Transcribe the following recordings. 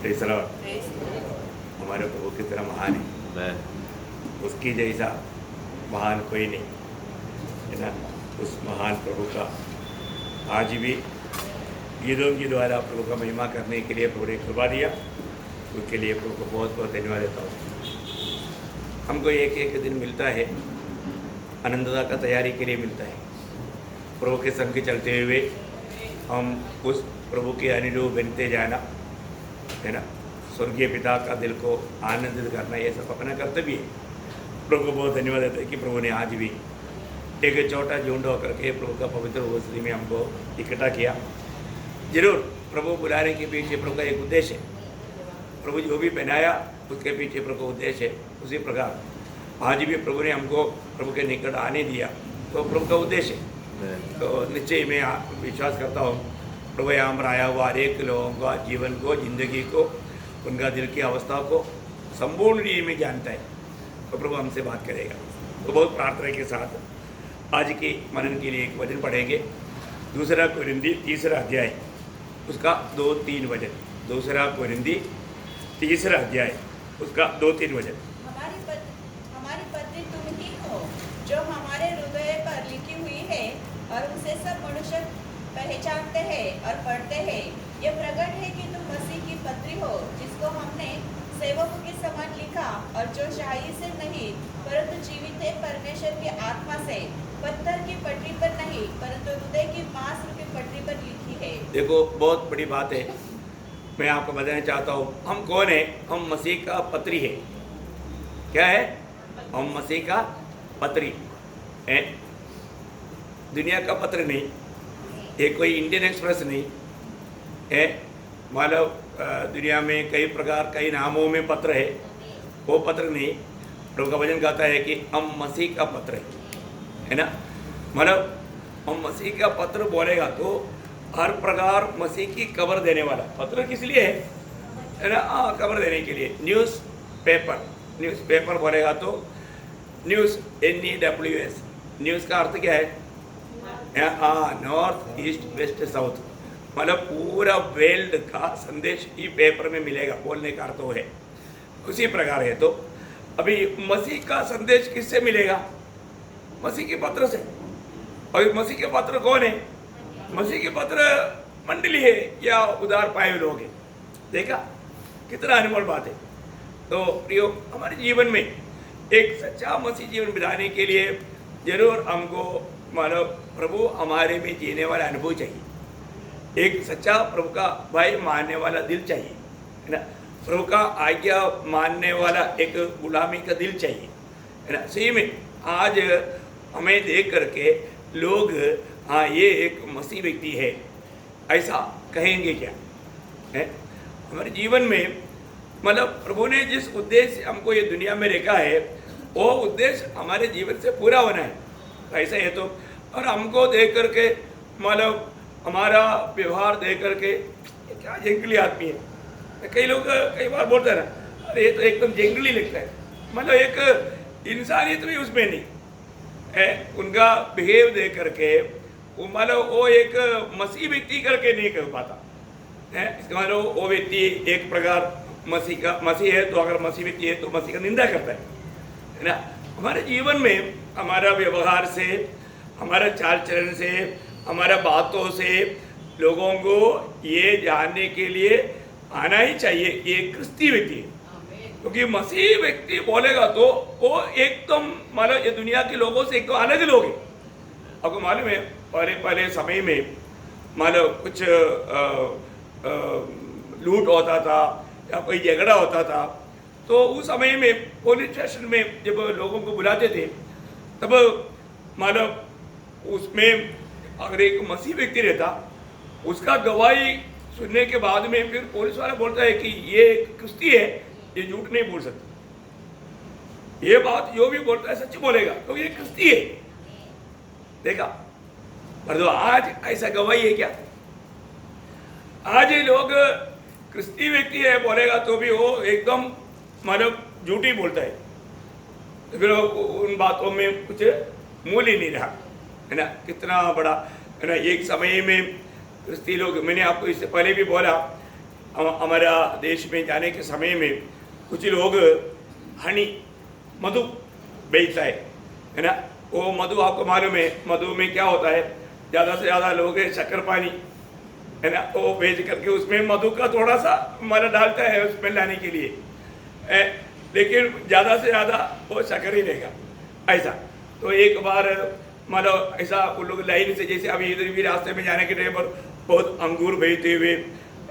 Praise the Lord. हमारे प्रभु की तरह महान है, Amen. उसकी जैसा महान कोई नहीं है ना। उस महान प्रभु का आज भी गीतों के द्वारा प्रभु का महिमा करने के लिए प्रभु ने कृपा दिया, उसके लिए प्रभु को बहुत बहुत धन्यवाद देता हूँ। हमको एक एक दिन मिलता है, अनंतता का तैयारी के लिए मिलता है। प्रभु के संग चलते हुए हम उस प्रभु के अनुरूप बनते जाना है ना, स्वर्गीय पिता का दिल को आनंदित करना, ये सब अपना कर्तव्य है। प्रभु को बहुत धन्यवाद देते हैं कि प्रभु ने आज भी एक छोटा झुंड होकर के प्रभु का पवित्र उपस्थिति में हमको इकट्ठा किया। जरूर प्रभु बुलाने के पीछे प्रभु का एक उद्देश्य है। प्रभु जो भी बनाया उसके पीछे प्रभु का उद्देश्य है। उसी प्रकार आज भी प्रभु ने हमको प्रभु के निकट आने दिया, तो प्रभु का उद्देश्य है। तो निश्चय मैं विश्वास करता हूँ प्रभु यहाँ पर आया हुआ हर एक लोगों का जीवन को, जिंदगी को, उनका दिल की अवस्था को संपूर्ण रीति में जानता है, तो प्रभु हमसे बात करेगा। तो बहुत प्रार्थना के साथ आज के मनन के लिए एक वचन पढ़ेंगे, दूसरा कोरिन्थी तीसरा अध्याय उसका 2-3 वचन। दूसरा कोरिन्थी तीसरा अध्याय उसका 2-3 वचन। हमारी पत्री तुम ही हो, जो हमारे हृदय पर लिखी हुई है और उसे सब मनुष्य पहचानते हैं और पढ़ते हैं। यह प्रकट है कि तुम मसीह की पत्री हो, जिसको हमने सेवकों के समान लिखा, और जो शाही से नहीं परंतु जीवित है परमेश्वर की आत्मा से, पत्थर की पटरी पर नहीं परंतु हृदय की मांस रूपी पटरी पर लिखी है। देखो बहुत बड़ी बात है, मैं आपको बताना चाहता हूँ हम कौन है। हम मसीह का पत्री है। क्या है? हम मसीह का पत्री है, दुनिया का पत्र नहीं, ये कोई इंडियन एक्सप्रेस नहीं है। मतलब दुनिया में कई प्रकार कई नामों में पत्र है, वो पत्र नहीं। प्रभु का वचन कहता है कि हम मसीह का पत्र है ना। मतलब हम मसीह का पत्र बोलेगा तो हर प्रकार मसीह की खबर देने वाला पत्र किस लिए है ना? खबर देने के लिए। न्यूज़ पेपर बोलेगा तो न्यूज़ NEWS, न्यूज़ का अर्थ क्या है? नॉर्थ ईस्ट वेस्ट साउथ, मतलब पूरा वर्ल्ड का संदेश ही पेपर में मिलेगा, बोलने का अर्थ वो है। उसी प्रकार है। तो अभी मसीह का संदेश किससे मिलेगा? मसीह के पत्र से। और मसीह के पत्र कौन है? मसीह के पत्र मंडली है या उधार पाए हुए लोग हैं। देखा कितना अनमोल बात है। तो प्रियो, हमारे जीवन में एक सच्चा मसीह जीवन बिताने के लिए जरूर हमको मानो प्रभु हमारे में जीने वाला अनुभव चाहिए। एक सच्चा प्रभु का भाई मानने वाला दिल चाहिए, है ना। प्रभु का आज्ञा मानने वाला एक गुलामी का दिल चाहिए, है ना। सही में आज हमें देख करके लोग हाँ ये एक मसीह व्यक्ति है ऐसा कहेंगे क्या है? हमारे जीवन में मतलब प्रभु ने जिस उद्देश्य से हमको ये दुनिया में रखा है, वो उद्देश्य हमारे जीवन से पूरा होना है। ऐसा है तो, और हमको देख करके मतलब हमारा व्यवहार देख करके ये क्या जंगली आदमी है। कई लोग कई बार बोलते हैं ना, अरे ये तो एकदम जंगली लगता है, मतलब एक इंसानियत भी उसमें नहीं है। उनका बिहेव देख करके वो मतलब वो एक मसीह व्यक्ति करके नहीं कर पाता है। इसका मतलब वो व्यक्ति एक प्रकार मसीह है, तो अगर मसीह व्यक्ति है तो मसीह का निंदा करता है ना। हमारे जीवन में हमारा व्यवहार से, हमारा चाल चलन से, हमारा बातों से लोगों को ये जानने के लिए आना ही चाहिए कि एक क्रिस्ती व्यक्ति है। क्योंकि मसीह व्यक्ति बोलेगा तो वो एकदम मतलब ये दुनिया के लोगों से एकदम अलग लोग हैं। आपको मालूम है पहले समय में मतलब कुछ लूट होता था या कोई झगड़ा होता था, तो उस समय में पुलिस स्टेशन में जब लोगों को बुलाते थे तब मतलब उसमें अगर एक मसीह व्यक्ति रहता, उसका गवाही सुनने के बाद में फिर पुलिस वाला बोलता है कि ये क्रिस्ती है, ये झूठ नहीं बोल सकता, ये बात जो भी बोलता है सच बोलेगा, तो ये क्रिस्ती है। देखा, पर तो आज ऐसा गवाही है क्या? आज ये लोग क्रिस्ती व्यक्ति है बोलेगा तो भी वो एकदम मतलब झूठी बोलता है, तो फिर उन बातों में कुछ मूल्य ही नहीं रहा, है ना। कितना बड़ा है ना। एक समय में क्रिस्ती लोग, मैंने आपको इससे पहले भी बोला, हमारा देश में जाने के समय में कुछ लोग हनी मधु बेचता है ना। वो मधु आपको मालूम है, मधु में क्या होता है, ज़्यादा से ज़्यादा लोग शक्कर पानी है ना, वो बेच करके उसमें मधु का थोड़ा सा माला डालता है उसमें लाने के लिए, लेकिन ज़्यादा से ज़्यादा वो शक्कर ही रहेगा ऐसा। तो एक बार मतलब ऐसा उन लोग लाइन से, जैसे अभी इधर भी रास्ते में जाने के टाइम पर बहुत अंगूर बेचते हुए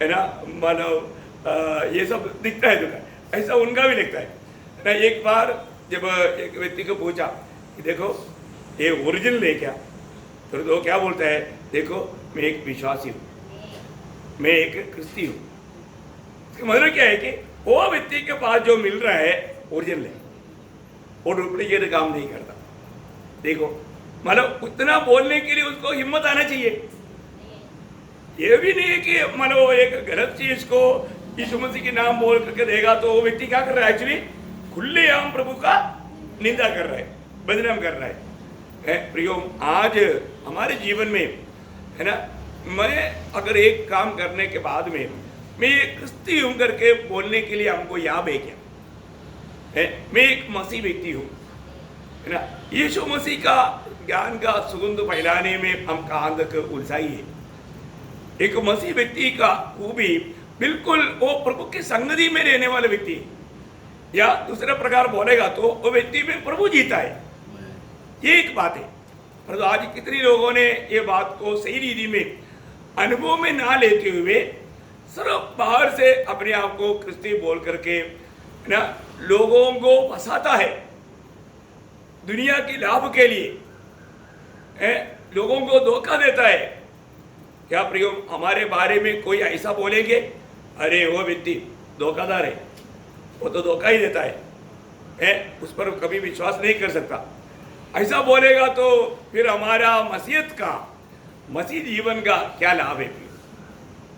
है ना, मतलब ये सब दिखता है दुकान, ऐसा उनका भी दिखता है ना। एक बार जब एक व्यक्ति को पूछा कि देखो ये ओरिजिनल है क्या, तो वो क्या बोलता है, देखो मैं एक विश्वासी हूँ, मैं एक क्रिस्ती हूँ। इसका मतलब क्या है कि वो व्यक्ति के पास जो मिल रहा है ओरिजिनल है, वो डुप्लीकेट काम नहीं करता। देखो मतलब उतना बोलने के लिए उसको हिम्मत आना चाहिए। ये भी नहीं है कि मतलब वो एक गलत चीज को यीशु मसीह के नाम बोल करके देगा तो वो व्यक्ति क्या कर रहा है, एक्चुअली खुलेआम प्रभु का निंदा कर रहा है, बदनाम कर रहा है। प्रियो, आज हमारे जीवन में है ना, मैं अगर एक काम करने के बाद में मैं एक क्रिस्ती हूं करके बोलने के लिए हमको याद है क्या है, मैं एक मसीह व्यक्ति हूं है ना। यीशु मसीह का ज्ञान का सुगंध फैलाने में हम कहाँ तक उलझाई है। एक मसीह व्यक्ति का खूबी बिल्कुल वो प्रभु की संगति में रहने वाले व्यक्ति है, या दूसरा प्रकार बोलेगा तो वो व्यक्ति में प्रभु जीता है, ये एक बात है। परंतु आज कितने लोगों ने ये बात को सही रीति में अनुभव में ना लेते हुए सिर्फ बाहर से अपने आप को क्रिस्ती बोल करके ना लोगों को फंसाता है, दुनिया की लाभ के लिए लोगों को धोखा देता है। क्या प्रियो, हमारे बारे में कोई ऐसा बोलेंगे, अरे वो व्यक्ति धोखादार है, वो तो धोखा ही देता है, उस पर कभी विश्वास नहीं कर सकता, ऐसा बोलेगा तो फिर हमारा मसीहत का, मसीह जीवन का क्या लाभ है?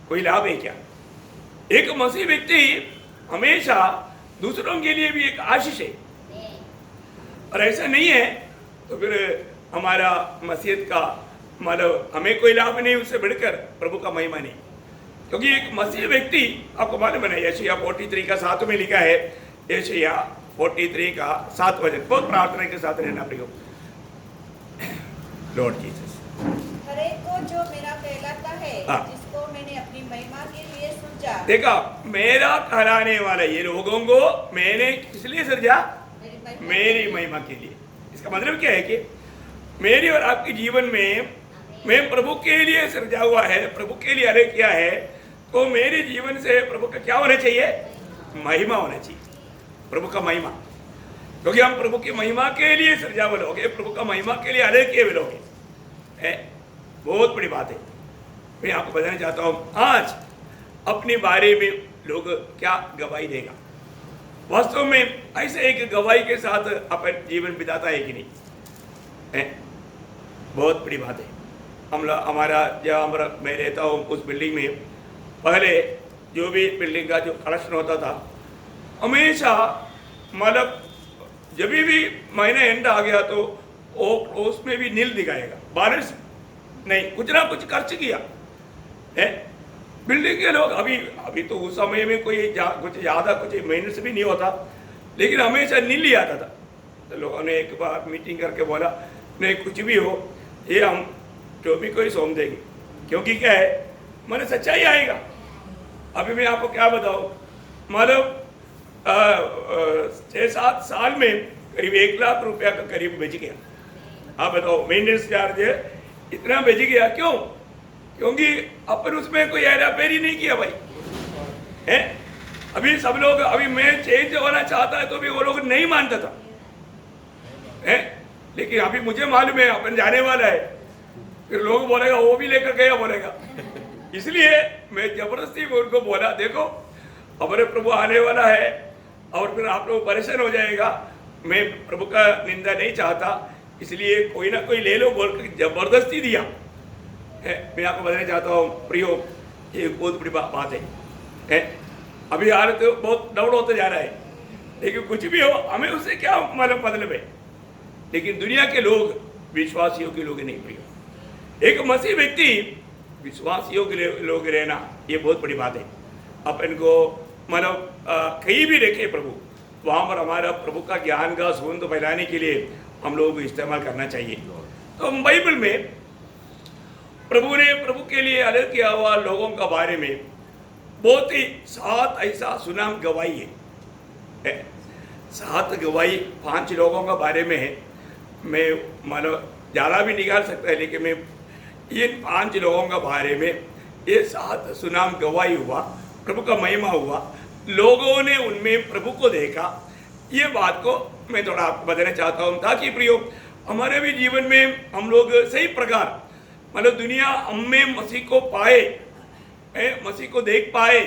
कोई लाभ है क्या? एक मसीह व्यक्ति हमेशा दूसरों के लिए भी एक आशीष है, और ऐसा नहीं है तो फिर हमारा मसीहत का मतलब हमें कोई लाभ नहीं, उससे बढ़कर प्रभु का महिमा नहीं। क्योंकि एक मसीह व्यक्ति, आपको मालूम है यशायाह 43 का 7 में लिखा है, यशायाह 43 का 7 वचन, बहुत प्रार्थना के साथ रहना प्रियो। लॉर्ड जीसस, हर एक को जो मेरा कहलाता है, हाँ। जिसको मैंने अपनी महिमा के लिए सृजा, देखा, मेरा कहलाने वाला ये लोगों को मैंने किस लिए सृजा? मेरी महिमा के लिए। इसका मतलब क्या है कि मेरी और आपके जीवन में मैं प्रभु के लिए सृजा हुआ है, प्रभु के लिए अलग किया है, तो मेरे जीवन से प्रभु का क्या होना चाहिए? महिमा होना चाहिए, प्रभु का महिमा। क्योंकि हम प्रभु की महिमा के लिए सृजा हुए लोग हैं, प्रभु का महिमा के लिए अलग किए हुए लोग हैं। बहुत बड़ी बात है। मैं आपको बताना चाहता हूँ, आज अपने बारे में लोग क्या गवाही देगा? वास्तव में ऐसे एक गवाही के साथ अपन जीवन बिताता है कि नहीं? बहुत बड़ी बात है। हमारा जहाँ मैं रहता हूँ उस बिल्डिंग में पहले जो भी बिल्डिंग का जो कलेक्शन होता था, हमेशा मतलब जब भी महीना एंड आ गया तो वो उसमें भी नील दिखाएगा, बैलेंस नहीं, कुछ ना कुछ खर्च किया है बिल्डिंग के लोग। अभी तो उस समय में कोई कुछ ज़्यादा कुछ मेहनत भी नहीं होता, लेकिन हमेशा नील ही आता था। तो लोगों ने एक बार मीटिंग करके बोला, नहीं कुछ भी हो ये हम टोपी को ही सौंप देंगे, क्योंकि क्या है मैंने सच्चाई आएगा। अभी मैं आपको क्या बताऊँ, मतलब 6-7 साल में करीब 1 लाख रुपया का करीब बच गया। आप बताओ, मेंटेनेंस चार्ज इतना बच गया, क्यों? क्योंकि अपन उसमें कोई हेराफेरी नहीं किया भाई, है। अभी सब लोग, अभी मैं चेंज होना चाहता है तो भी वो लोग नहीं मानता था, है। लेकिन अभी मुझे मालूम है अपन जाने वाला है, फिर लोग बोलेगा वो भी लेकर गया बोलेगा। इसलिए मैं जबरदस्ती में उनको बोला, देखो हमारे प्रभु आने वाला है और फिर आप लोग परेशान हो जाएगा, मैं प्रभु का निंदा नहीं चाहता, इसलिए कोई ना कोई ले लो बोल कर जबरदस्ती दिया है। मैं आपको बताना चाहता हूँ प्रियो, ये बहुत बड़ी बात है। अभी हालत तो बहुत डाउन होता जा रहा है, लेकिन कुछ भी हो हमें उससे क्या मतलब है। लेकिन दुनिया के लोग विश्वासियों के लोग नहीं प्रियो। एक मसीह व्यक्ति विश्वासियों के लोग रहना ये बहुत बड़ी बात है। अपन को मतलब कहीं भी रखे प्रभु, वहाँ पर हमारा प्रभु का ज्ञान का सुगंध फैलाने के लिए हम लोगों को इस्तेमाल करना चाहिए। तो बाइबल में प्रभु ने प्रभु के लिए अलग किया हुआ लोगों का बारे में बहुत ही 7 ऐसा सुनाम गवाही है। 7 गवाही 5 लोगों का बारे में है। मैं मतलब ज़्यादा भी निकाल सकता है, लेकिन मैं इन 5 लोगों का बारे में ये 7 सुनाम गवाही हुआ, प्रभु का महिमा हुआ, लोगों ने उनमें प्रभु को देखा। ये बात को मैं थोड़ा आपको बताना चाहता हूँ ताकि प्रियो हमारे भी जीवन में हम लोग सही प्रकार मतलब दुनिया हमें मसीह को पाए, मसीह को देख पाए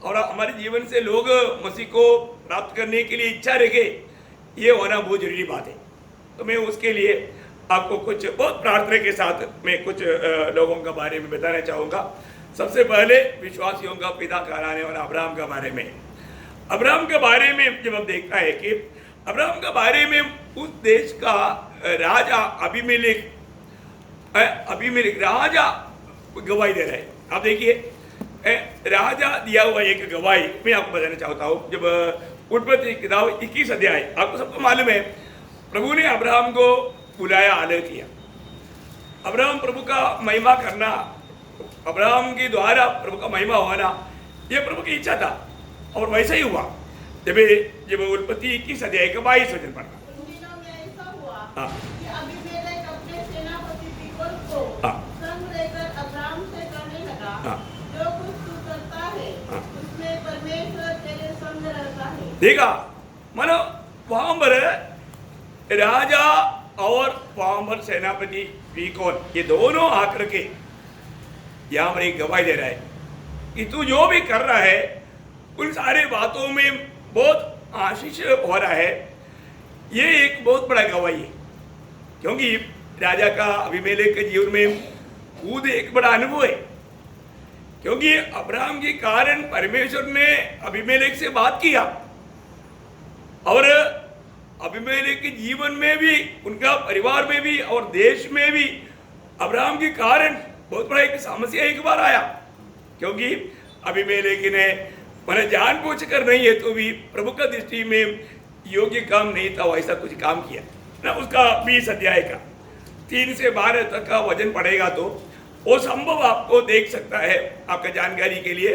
और हमारे जीवन से लोग मसीह को प्राप्त करने के लिए इच्छा रखे, ये होना बहुत जरूरी बात है। तो मैं उसके लिए आपको कुछ बहुत प्रार्थना के साथ मैं कुछ लोगों के बारे में बताना चाहूँगा। सबसे पहले विश्वासियों का पिता कहलाने वाला अब्राहम के बारे में। अब्राहम के बारे में जब हम देखता है कि अब्राहम के बारे में उस देश का राजा अबीमेलेक राजा गवाही दे रहा है। आप देखिए राजा दिया हुआ एक गवाही मैं आपको बताना चाहता हूँ। जब उत्पत्ति किताब 21 अध्याय, आपको सबको मालूम है प्रभु ने अब्राहम को बुलाया, अलग किया। अब्राहम प्रभु का महिमा करना, अब्राहम के द्वारा प्रभु का महिमा होना, यह प्रभु की इच्छा था और वैसा ही हुआ। जब उत्पत्ति 21 अध्याय का 22 वचन पढ़ा, हाँ हाँ अब्राहम से कहने लगा, हाँ, जो कुछ तू करता है उसमें परमेश्वर तेरे संग रहता है। देखा मतलब वहां पर राजा और वहां पर सेनापति पीकोन ये दोनों आकर के यहाँ पर एक गवाही दे रहा है कि तू जो भी कर रहा है उन सारे बातों में बहुत आशीष हो रहा है। ये एक बहुत बड़ा गवाही है, क्योंकि राजा का अबीमेलेक के जीवन में खुद एक बड़ा अनुभव है, क्योंकि अब्राहम के कारण परमेश्वर ने अबीमेलेक से बात किया और अबीमेलेक के जीवन में भी, उनका परिवार में भी और देश में भी अब्राहम के कारण बहुत बड़ा एक समस्या एक बार आया, क्योंकि अबीमेलेक ने मैंने जानबूझ कर नहीं है तो भी प्रभु का दृष्टि में योग्य काम नहीं था, वैसा कुछ काम किया ना। उसका 20 अध्याय का 3 से 12 तक का वचन पढ़ेगा तो वो संभव आपको देख सकता है। आपका जानकारी के लिए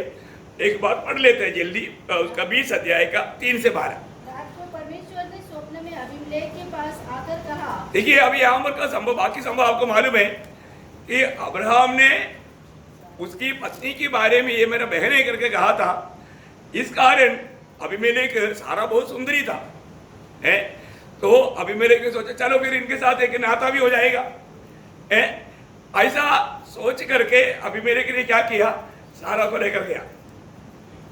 एक बार पढ़ लेते हैं जल्दी, उसका 20 अध्याय का 3 से 12। रात को परमेश्वर ने स्वप्न में अबीमेलेक के पास आकर कहा। देखिए अभी यहाँ पर का संभव, बाकी संभव आपको मालूम है कि अब्राहम ने उसकी पत्नी के बारे में ये मेरा बहन है करके कहा था। इस कारण अबीमेलेक सारा बहुत सुंदरी था है, तो अबीमेलेक ने सोचा चलो फिर इनके साथ एक नाता भी हो जाएगा है। ऐसा सोच करके अबीमेलेक ने क्या किया, सारा को लेकर गया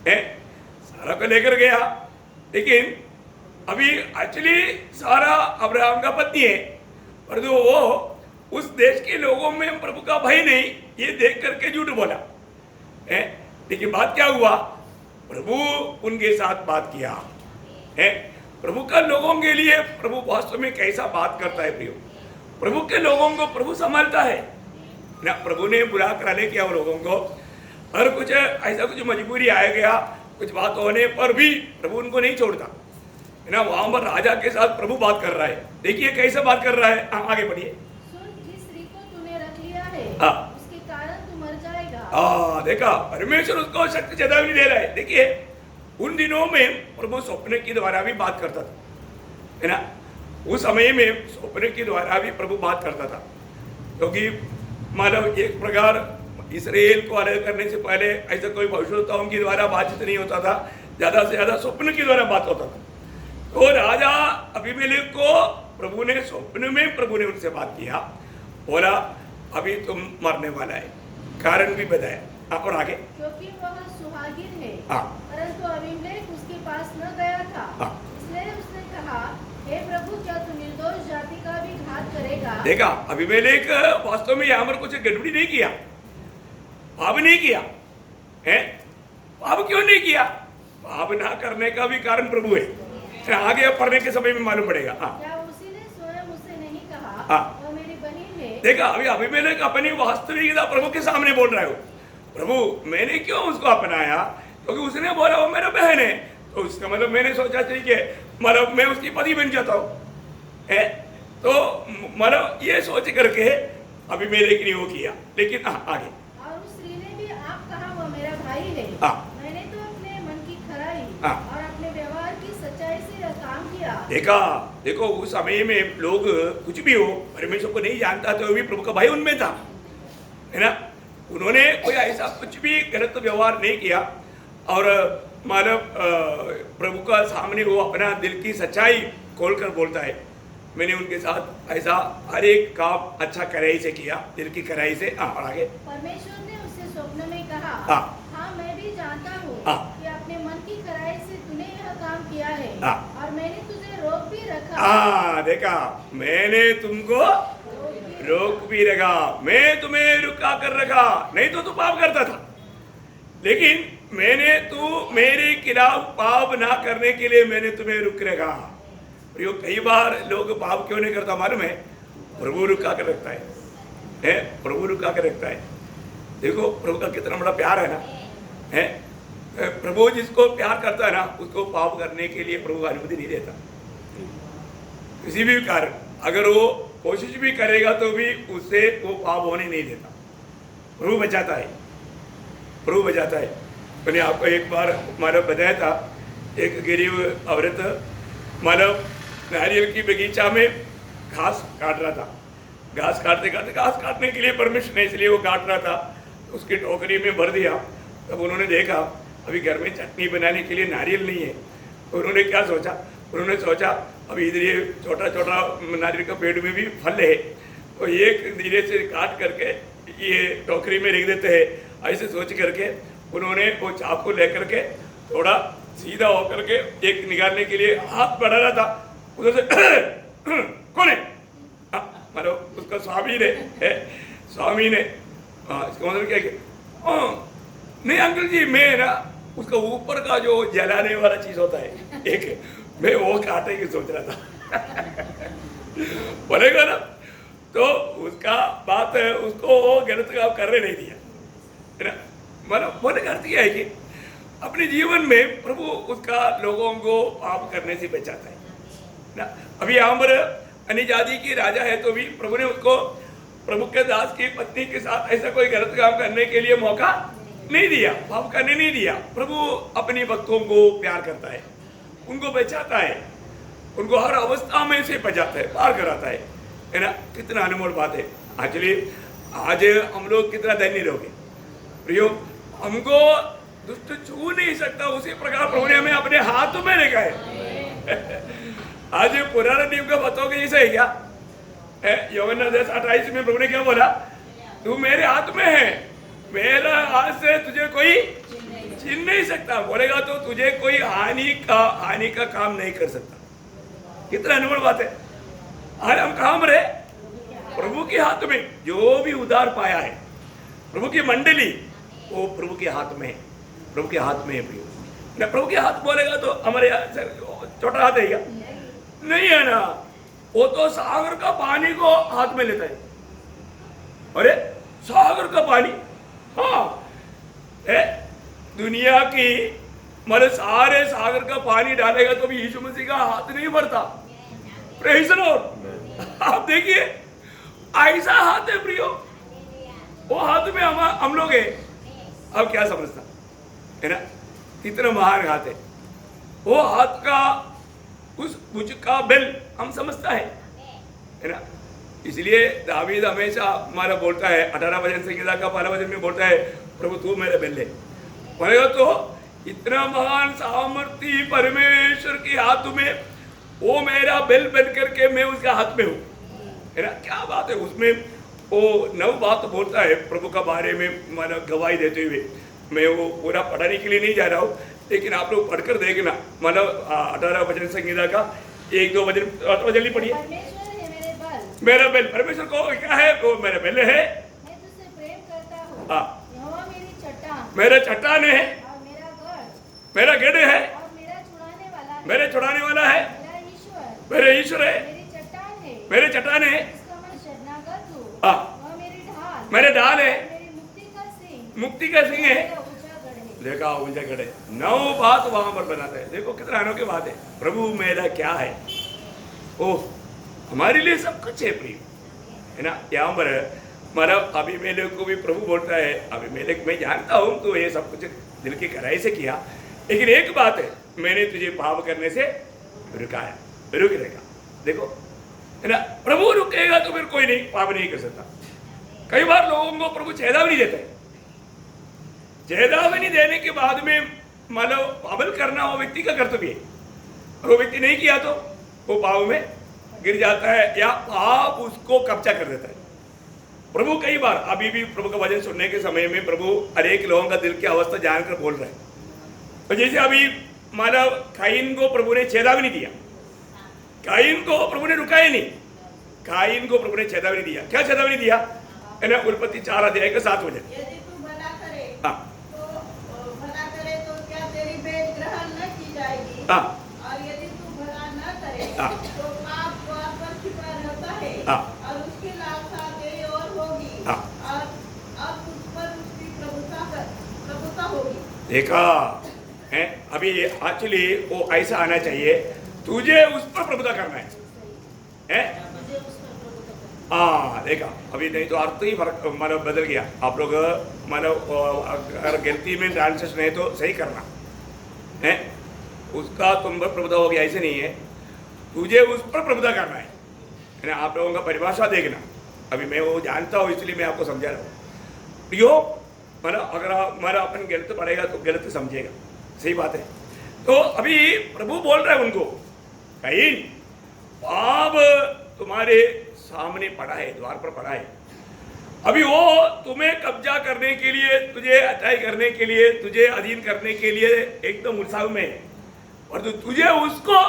है, सारा को लेकर गया। लेकिन अभी एक्चुअली सारा अब्राहम का पत्नी है, पर जो वो उस देश के लोगों में प्रभु का भय नहीं ये देख करके झूठ बोला है। लेकिन बात क्या हुआ, प्रभु उनके साथ बात किया है। प्रभु का लोगों के लिए प्रभु वास्तव में कैसा बात करता है प्रियो, प्रभु के लोगों को प्रभु संभालता है ना। प्रभु ने बुला कर ले किया लोगों को, और कुछ ऐसा कुछ मजबूरी आ गया, कुछ बात होने पर भी प्रभु उनको नहीं छोड़ता है ना। वहां पर राजा के साथ प्रभु बात कर रहा है, देखिए कैसे बात कर रहा है, आगे बढ़िए। सुन, जिस स्त्री को तूने रख लिया है उसके कारण तू मर जाएगा। देखा परमेश्वर उसको सख्त चेतावनी दे रहा है। देखिए उन दिनों में प्रभु स्वप्न के द्वारा भी बात करता था है ना। उस समय में स्वप्न के द्वारा भी प्रभु बात करता था, क्योंकि मतलब एक प्रकार इसराइल को अलग करने से पहले ऐसा कोई भविष्यवक्ताओं के द्वारा बातचीत नहीं होता था, ज़्यादा से ज़्यादा स्वप्न के द्वारा बात होता था। तो राजा अबीमेलेक को प्रभु ने स्वप्न में प्रभु ने उनसे बात किया, बोला अभी तुम मरने वाला है, कारण भी बताया। और आगे, क्योंकि वह सुहागिन है हाँ, परंतु अबीमेलेक उसके पास न गया था। हाँ। इसलिए उसने कहा, हे प्रभु, क्या तू निर्दोष जाति का भी घात करेगा? देखा अबीमेलेक वास्तव में यहाँ पर कुछ गड़बड़ी नहीं किया, पाप नहीं किया है। पाप क्यों नहीं किया, पाप ना करने का भी कारण प्रभु है। आगे पढ़ने के समय में मालूम पड़ेगा। हाँ, क्या उसी ने स्वयं उससे नहीं कहा, हाँ। वह मेरी बहन है? देखा अभी अबीमेलेक अपनी वास्तविकता प्रभु के सामने बोल रहा है। प्रभु मैंने क्यों उसको अपनाया, क्योंकि उसने बोला वो मेरा बहन है, तो उसका मतलब मैंने सोचा ठीक है, मतलब मैं उसकी पति बन जाता हूँ, तो मतलब ये सोच करके अभी मेरे के लिए वो किया। लेकिन आगे और उस स्त्री ने भी आप कहा वो मेरा भाई है, मैंने तो अपने मन की खराई और अपने व्यवहार की सच्चाई से काम किया। देखो उस समय में लोग कुछ भी हो परमेश्वर को नहीं जानता तो भी प्रभु का भाई उनमें था, है ना। उन्होंने कोई ऐसा कुछ भी गलत व्यवहार नहीं किया और मानव प्रभु का सामने वो अपना दिल की सच्चाई खोलकर बोलता है, मैंने उनके साथ ऐसा हर एक काम अच्छा कराई से किया, दिल की कराई से। और आगे परमेश्वर ने उससे स्वप्न में कहा, हाँ मैं भी जानता हूँ कि अपने मन की खराई से तूने यह काम किया है और मैंने तुझे रोक भी रखा। देखा, मैंने तुमको रोक भी रखा, मैं तुम्हें रुका कर रखा, नहीं तो तू पाप करता था, लेकिन मैंने तू मेरे खिलाफ पाप ना करने के लिए मैंने तुम्हें रुक रखा। कई बार लोग पाप क्यों नहीं करता मालूम है? प्रभु रुका कर रखता है, प्रभु रुका कर रखता है। देखो प्रभु का कितना बड़ा प्यार है ना, प्रभु जिसको प्यार करता है ना उसको पाप करने के लिए प्रभु अनुमति नहीं देता। किसी भी कारण अगर वो कोशिश भी करेगा तो भी उससे वो पाप होने नहीं देता, प्रभु बचाता है, प्रभु बचाता है। मैंने आपको एक बार मानव बताया था, एक गरीब औरत मानव नारियल की बगीचा में घास काट रहा था, घास काटते काटते घास काटने के लिए परमिशन नहीं, इसलिए वो काट रहा था, उसकी टोकरी में भर दिया। तब उन्होंने देखा अभी घर में चटनी बनाने के लिए नारियल नहीं है, तो उन्होंने क्या सोचा, उन्होंने सोचा अभी इधर ये छोटा छोटा नारियल का पेड़ में भी फल है, तो एक धीरे से काट करके ये टोकरी में रख देते हैं। ऐसे सोच करके उन्होंने वो चाकू लेकर के थोड़ा सीधा होकर के एक निकालने के लिए हाथ बढ़ा रहा था, उधर से कौन है, मतलब उसका स्वामी ने स्वामी ने इसका मतलब क्या किया, नहीं अंकल जी मैं ना उसका ऊपर का जो जलाने वाला चीज होता है एक, मैं वो काटे की सोच रहा था बोलेगा ना, तो उसका बात है, उसको वो गलत काम करने नहीं दिया, है ना। मतलब बोले करती है कि अपने जीवन में प्रभु उसका लोगों को पाप करने से बचाता है ना। अभी यहाँ पर अन्य जाति की राजा है तो भी प्रभु ने उसको प्रभु के दास की पत्नी के साथ ऐसा कोई गलत काम करने के लिए मौका नहीं दिया, पाप करने नहीं दिया। प्रभु अपने भक्तों को प्यार करता है, उनको बचाता है, उनको हर अवस्था में से बचाता है, पार कराता है ना। कितना अनमोल बात है। एक्चुअली आज हम लोग कितना धन्य लोग हैं प्रियो, हमको दुष्ट छू नहीं सकता, उसी प्रकार प्रभु ने हमें अपने हाथों में रखा है। आज पुराने नियम का बताओ कि जैसे है क्या, यूहन्ना 10:28 में प्रभु ने क्या बोला, तू मेरे हाथ में है, मेरा हाथ से तुझे कोई छीन नहीं सकता, बोलेगा तो तुझे कोई हानि का काम नहीं कर सकता। कितना अनमोल बात है। आज हम कहाँ रहे, प्रभु के हाथ में। जो भी उद्धार पाया है प्रभु की मंडली वो प्रभु के हाथ में है, प्रभु के हाथ में है ना। प्रभु के हाथ बोलेगा तो हमारे छोटा हाथ है क्या? नहीं है ना, वो तो सागर का पानी को हाथ में लेता है। अरे सागर का पानी, हाँ है, दुनिया की मतलब सारे सागर का पानी डालेगा तो भी यीशु मसीह का हाथ नहीं भरता। Praise the Lord. आप देखिए ऐसा हाथ है प्रियो, वो हाथ में हम लोग है। अब क्या समझता है ना, कितना महान हाथ है वो, हाथ का उस भुज का बेल हम समझता है ना। इसलिए दावीद हमेशा हमारा बोलता है 18 वचन संहिता का 12 वचन में बोलता है, प्रभु तू मेरा बेल है। बोलेगा तो इतना महान सामर्थी परमेश्वर के हाथ में, वो मेरा बेल बन करके मैं उसके हाथ में हूँ, है ना। क्या बात है उसमें, वो 9 बात बोलता है प्रभु का बारे में, माना गवाही देते हुए। मैं वो पूरा पढ़ाने के लिए नहीं जा रहा हूँ, लेकिन आप लोग पढ़कर देखना, मतलब 18 वचन संहिता का 1-2 वचन नहीं पढ़िए। मेरा बेल, परमेश्वर को क्या है, वो मेरा बेल है, मैं तुझसे प्रेम करता हूँ, यहोवा मेरी चट्टान, मेरा चट्टान है, और मेरा गढ़, मेरा गढ़ है, और मेरा छुड़ाने वाला है, मेरे छुड़ाने वाला है, मेरा ईश्वर, मेरे ईश्वर है, मेरी चट्टान है, मेरे चट्टान है, जिसका मैं शरणागत हूँ, हाँ, वह मेरी ढाल, मेरे ढाल है, मेरी मुक्ति का सिंह, मुक्ति का सिंह है, मेरा ऊंचा गढ़ है। देखा उनसे खड़े 9 बात वहां पर बनाते हैं। देखो कितना अनोखी बात है, प्रभु मेरा क्या है, ओह हमारे लिए सब कुछ है प्रिय, है ना। यहाँ पर मतलब अबीमेलेक को भी प्रभु बोलता है, अबीमेलेक मैं जानता हूँ तो ये सब कुछ दिल की गहराई से किया, लेकिन एक बात है, मैंने तुझे पाप करने से रुकाया, रुक रहेगा। देखो है ना, प्रभु रुकेगा तो फिर कोई नहीं पाप नहीं कर सकता। कई बार लोगों को प्रभु चेतावनी देता है, चेतावनी देने के बाद में मतलब अमल करना वो व्यक्ति का कर्तव्य है, और वो व्यक्ति नहीं किया तो वो पाप में गिर जाता है या पाप उसको कब्जा कर देता है। प्रभु कई बार अभी भी प्रभु का वचन सुनने के समय में प्रभु अनेक लोगों का दिल की अवस्था जानकर बोल रहे हैं। तो जैसे अभी मानव काइन को प्रभु ने चेतावनी दिया, काइन को प्रभु ने रुकाया नहीं, काइन को प्रभु ने चेतावनी दिया। क्या चेतावनी दिया है ना, उत्पत्ति 4 अध्याय का 7 वचन। यदि तू भला करे हाँ तो क्या तेरी भेंट ग्रहण न की जाएगी, हाँ और यदि तू भला न करे हाँ तो पाप द्वार पर छिपा रहता है, हाँ और उसकी लालसा तेरी ओर होगी, हाँ और अब उस पर उसकी प्रभुता होगी। देखा है, अभी एक्चुअली वो ऐसा आना चाहिए, तुझे उस पर प्रभुता करना है? हाँ देखा, अभी नहीं तो अर्थ ही फर्क मतलब बदल गया। आप लोग मतलब अगर गलती में ट्रांसलेशन है तो सही करना है, उसका तुम पर प्रभुता हो गया, ऐसे नहीं है, तुझे उस पर प्रभुता करना है ना। आप लोगों का परिभाषा देखना, अभी मैं वो जानता हूँ इसलिए मैं आपको समझा रहा हूँ। यो मतलब अगर हमारा अपन गलत पड़ेगा तो गलत समझेगा, सही बात है। तो अभी प्रभु बोल रहा है उनको, कहीं पाप तुम्हारे सामने पड़ा है, द्वार पर पड़ा है, अभी वो तुम्हें कब्जा करने के लिए, तुझे अटाई करने के लिए, तुझे अधीन करने के लिए एकदम उत्साह में है, और तो तुझे उसको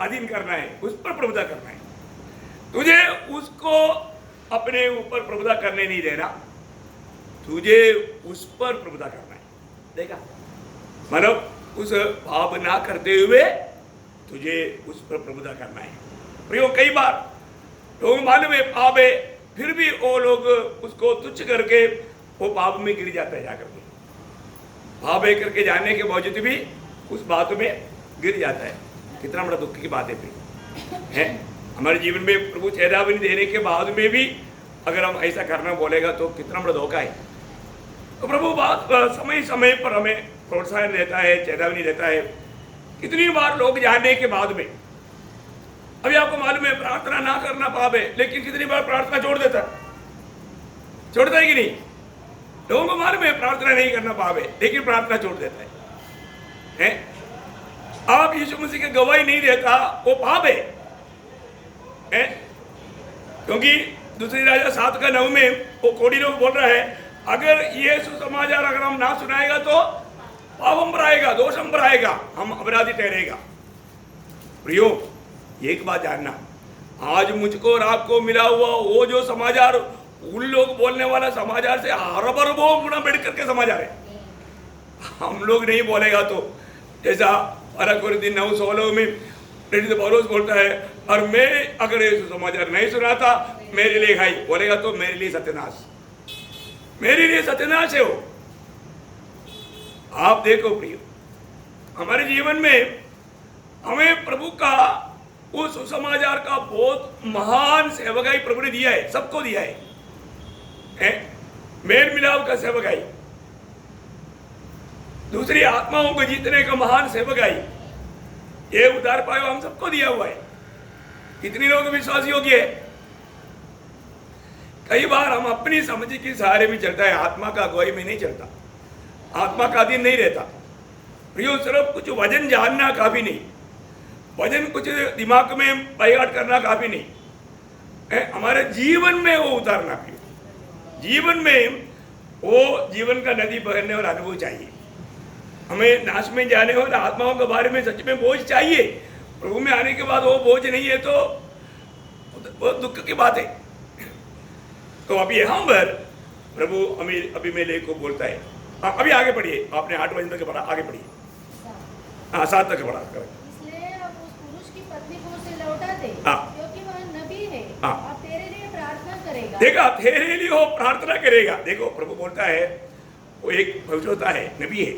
अधीन करना है, उस पर प्रभुता करना है, तुझे उसको अपने ऊपर प्रभुता करने नहीं देना, तुझे उस पर प्रभुता करना है। देखा मतलब उस पाप ना करते हुए तुझे उस पर प्रभुता करना है। प्रियो कई बार लोग मालूम है पाप है, फिर भी वो लोग उसको तुच्छ करके वो पाप में गिर जाता है, जाकर के पाप है करके जानने के बावजूद भी उस बात में गिर जाता है। कितना बड़ा दुख की बात है फिर है हमारे जीवन में। प्रभु चेतावनी देने के बाद में भी अगर हम ऐसा करना बोलेगा तो कितना बड़ा धोखा है। तो प्रभु बात समय समय पर हमें प्रोत्साहन देता है, चेतावनी देता है। कितनी बार लोग जानने के बाद में, अभी आपको मालूम है प्रार्थना ना करना पाप है, लेकिन कितनी बार प्रार्थना छोड़ देता है, छोड़ता है कि नहीं? लोगों को मालूम है प्रार्थना नहीं करना पाप है, लेकिन प्रार्थना छोड़ देता है। आप यीशु मसीह की गवाही नहीं देता, वो पाप है? क्योंकि दूसरी राजा 7:9 में वो कोड़ी लोग बोल रहा है, अगर ये सुसमाचार अगर हम ना सुनाएगा तो पाप हम पर आएगा, दोष हम पर आएगा, हम अपराधी ठहरेगा। प्रियो एक बात जानना, आज मुझको और आपको मिला हुआ वो जो समाचार, उन लोग बोलने वाला समाचार से अरबों गुना बढ़ करके समाचार है। हम लोग नहीं बोलेगा तो, जैसा 2 में प्रेरित पौलुस बोलता है, और मैं अगर ये समाचार नहीं सुनाता मेरे लिए खाई, बोलेगा तो मेरे लिए सत्यानाश, मेरे लिए सत्यानाश है वो। आप देखो प्रियो, हमारे जीवन में हमें प्रभु का उस सुसमाचार का बहुत महान सेवकाई प्रभु ने दिया है, सबको दिया है? मेल मिलाप का सेवकाई, दूसरी आत्माओं को जीतने का महान सेवकाई, ये उद्धार पायो हम सबको दिया हुआ है। कितनी लोग विश्वास योग्य है? कई बार हम अपनी समझ के सहारे में चलता है, आत्मा का अगुवाई में नहीं चलता, आत्मा का अधीन नहीं रहता। प्रियो सिर्फ कुछ वजन जानना काफी नहीं, वजन कुछ दिमाग में बैठ करना काफी नहीं है, हमारे जीवन में वो उतारना भी, जीवन में वो जीवन का नदी बहने और अनुभव चाहिए। हमें नाश में जाने और आत्माओं के बारे में सच में बोझ चाहिए। प्रभु में आने के बाद वो बोझ नहीं है तो बहुत दुख की बात है। तो अभी यहाँ पर प्रभु अबीमेलेक को बोलता है, अभी आगे पढ़िए, आपने 8 बजे तक पढ़ा, आगे पढ़िए। हाँ 7 तक पढ़ा। इसलिए अब उस पुरुष की पत्नी को उसे लौटा दे, क्योंकि वह नबी है और तेरे लिए प्रार्थना करेगा। देखा, तेरे लिए वो प्रार्थना करेगा। देखो प्रभु बोलता है वो एक भविष्यवक्ता है, नबी है,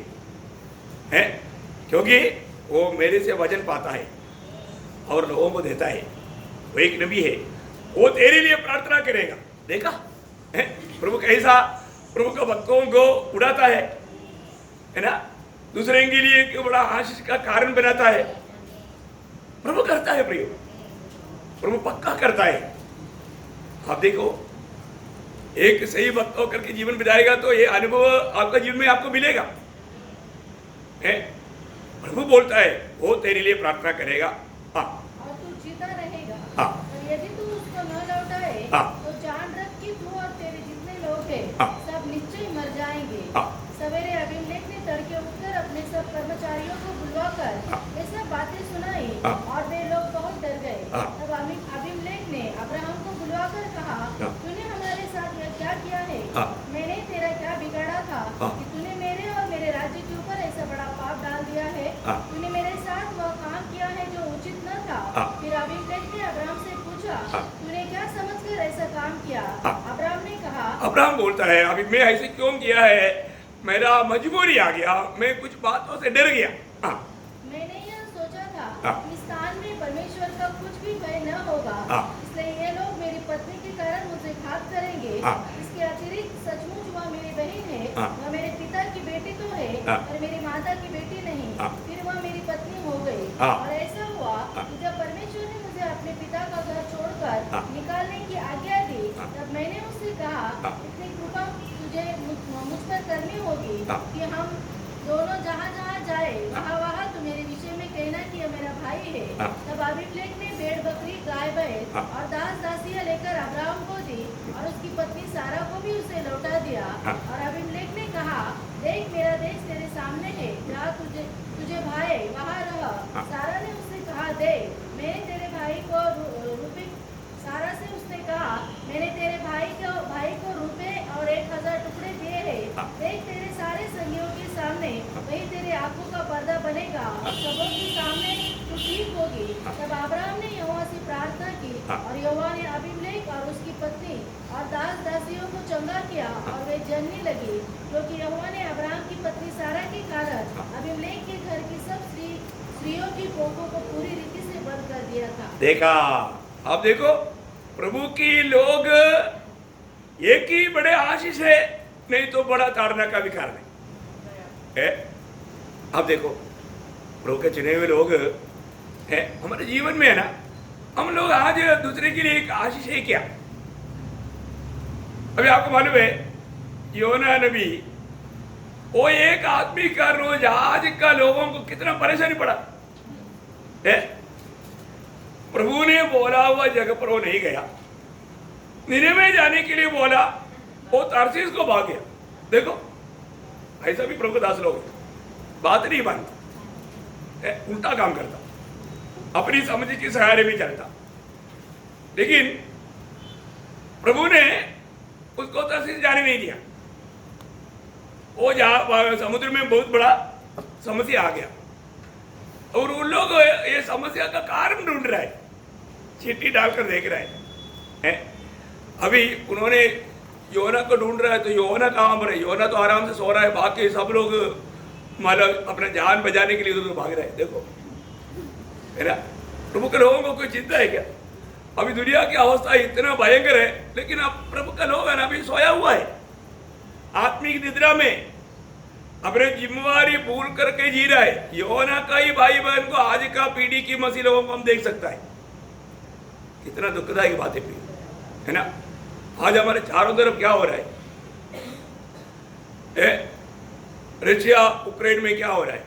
है, क्योंकि वो मेरे से वजन पाता है और लोगों को देता है। वो एक नबी है, वो तेरे लिए प्रार्थना करेगा। देखा है प्रभु कैसा प्रभु का भक्तों को उड़ाता है ना, दूसरे के लिए एक बड़ा आशीष का कारण बनाता है। प्रभु करता है प्रियो, प्रभु पक्का करता है। आप देखो, एक सही भक्त होकर के जीवन बिताएगा तो ये अनुभव आपका जीवन में आपको मिलेगा। है प्रभु बोलता है वो तेरे लिए प्रार्थना करेगा। हाँ, और तू जीता रहेगा। हाँ, और यदि तू उसको न लौटाए हाँ, तो जान रख कि तू और तेरे जितने लोग हैं हाँ, सब निश्चय मर जाएंगे। हाँ, सवेरे अबीमेलेक ने तड़के उठकर अपने सब कर्मचारियों को बुलवाकर हाँ, ये सब बातें सुनाई हाँ, और वे लोग बहुत डर गए। हाँ, तब अबीमेलेक ने अब्राहम को बुलवाकर कहा, हाँ, तूने हमारे साथ यह क्या किया है? हाँ, मैंने तेरा क्या बिगाड़ा था हाँ, कि तूने मेरे और मेरे राज्य के ऊपर ऐसा बड़ा पाप डाल दिया है? हाँ, तूने मेरे साथ वह काम किया है जो उचित न था। हाँ, फिर अबीमेलेक ने अब्राहम से पूछा, हाँ, तूने क्या समझकर ऐसा काम किया? हाँ, अब्राहम ने कहा, अब्राहम बोलता है अभी मैं ऐसे क्यों किया है, मेरा मजबूरी आ गया, मैं कुछ बातों से डर गया। हाँ, मैंने यह सोचा था हाँ, इस स्थान में परमेश्वर का कुछ भी भय न होगा, हाँ, इसलिए ये लोग मेरी पत्नी के कारण मुझे घात करेंगे। हाँ, इसके अतिरिक्त सचमुच वह मेरी बहन है, हाँ, वह मेरे पिता की बेटी तो है हाँ, और मेरी माता की बेटी नहीं। हाँ, फिर वह मेरी पत्नी हो गई। हाँ, और ऐसा हुआ हाँ, कि जब परमेश्वर ने मुझे अपने पिता का घर छोड़कर हाँ, निकालने की आज्ञा दी, हाँ, तब मैंने उससे कहा, हाँ, इतनी कृपा तुझे मुझ पर करनी होगी हाँ, कि हम दोनों जहाँ जहाँ जाए वहाँ वहाँ तू मेरे विषय में कहना कि यह मेरा भाई है। हाँ, तब अबीमेलेक ने भेड़ बकरी गाय बैल हाँ, और दास दासियाँ लेकर अब्राहम को दी और उसकी पत्नी सारा को भी उसे लौटा दिया। हाँ, और अबीमेलेक ने कहा, देख मेरा देश तेरे सामने है, जहाँ तुझे तुझे भाई वहाँ रह। हाँ, सारा ने उससे कहा, देख मैंने तेरे भाई को रुपये सारा से उसने कहा, मैंने तेरे भाई को रुपए और 1000 टुकड़े दिए हैं। हाँ, देख तेरे सारे संगियों के सामने वही तेरे आंखों का पर्दा बनेगा और सबों के सामने तू ठीक होगी। तब अब्राहम ने यहोवा से प्रार्थना की हाँ, और यहोवा ने अबीमेलेक और उसकी पत्नी और दास दासियों को चंगा किया और वे जलने लगी, क्योंकि यहोवा ने अब्राहम की पत्नी सारा के कारण अबीमेलेक के घर की सब स्त्रियों की कोखों को पूरी रीति से बंद कर दिया था। देखा, आप देखो प्रभु की लोग एक ही बड़े आशीष है, नहीं तो बड़ा ताड़ना का भी कारण है। आप देखो प्रभु के चुने हुए लोग हैं हमारे जीवन में, है ना। हम लोग आज दूसरे के लिए एक आशीष है क्या? अभी आपको मालूम है योना नबी, वो एक आदमी का रोज आज का लोगों को कितना परेशानी पड़ा है। प्रभु ने बोला हुआ जगह पर वो नहीं गया, निनेवे जाने के लिए बोला, वो तारसीस को भाग गया। देखो ऐसा भी प्रभु दास लोग बात नहीं मानता, उल्टा काम करता, अपनी समझ के सहारे में चलता। लेकिन प्रभु ने उसको तारसीस जाने नहीं दिया। वो जहाँ समुद्र में बहुत बड़ा समस्या आ गया और उन लोग ये समस्या का कारण ढूंढ रहा है, चीटी डालकर देख रहा है। अभी उन्होंने योना को ढूंढ रहा है, तो योना कहाँ पर है? योना तो आराम से सो रहा है, बाकी सब लोग मतलब अपना जान बचाने के लिए तो भाग रहे हैं। देखो है ना, प्रभु के लोगों को कोई चिंता है क्या? अभी दुनिया की अवस्था इतना भयंकर है, लेकिन अब प्रभु का लोग है ना अभी सोया हुआ है, आत्मिक निद्रा में अपने जिम्मेवारी भूल करके जी रहा है। योना का ही भाई बहन को आज का पीढ़ी की मसीह लोगों को हम देख सकता है। कितना दुखदायक बात है ना। आज हमारे चारों तरफ क्या हो रहा है? रशिया यूक्रेन में क्या हो रहा है,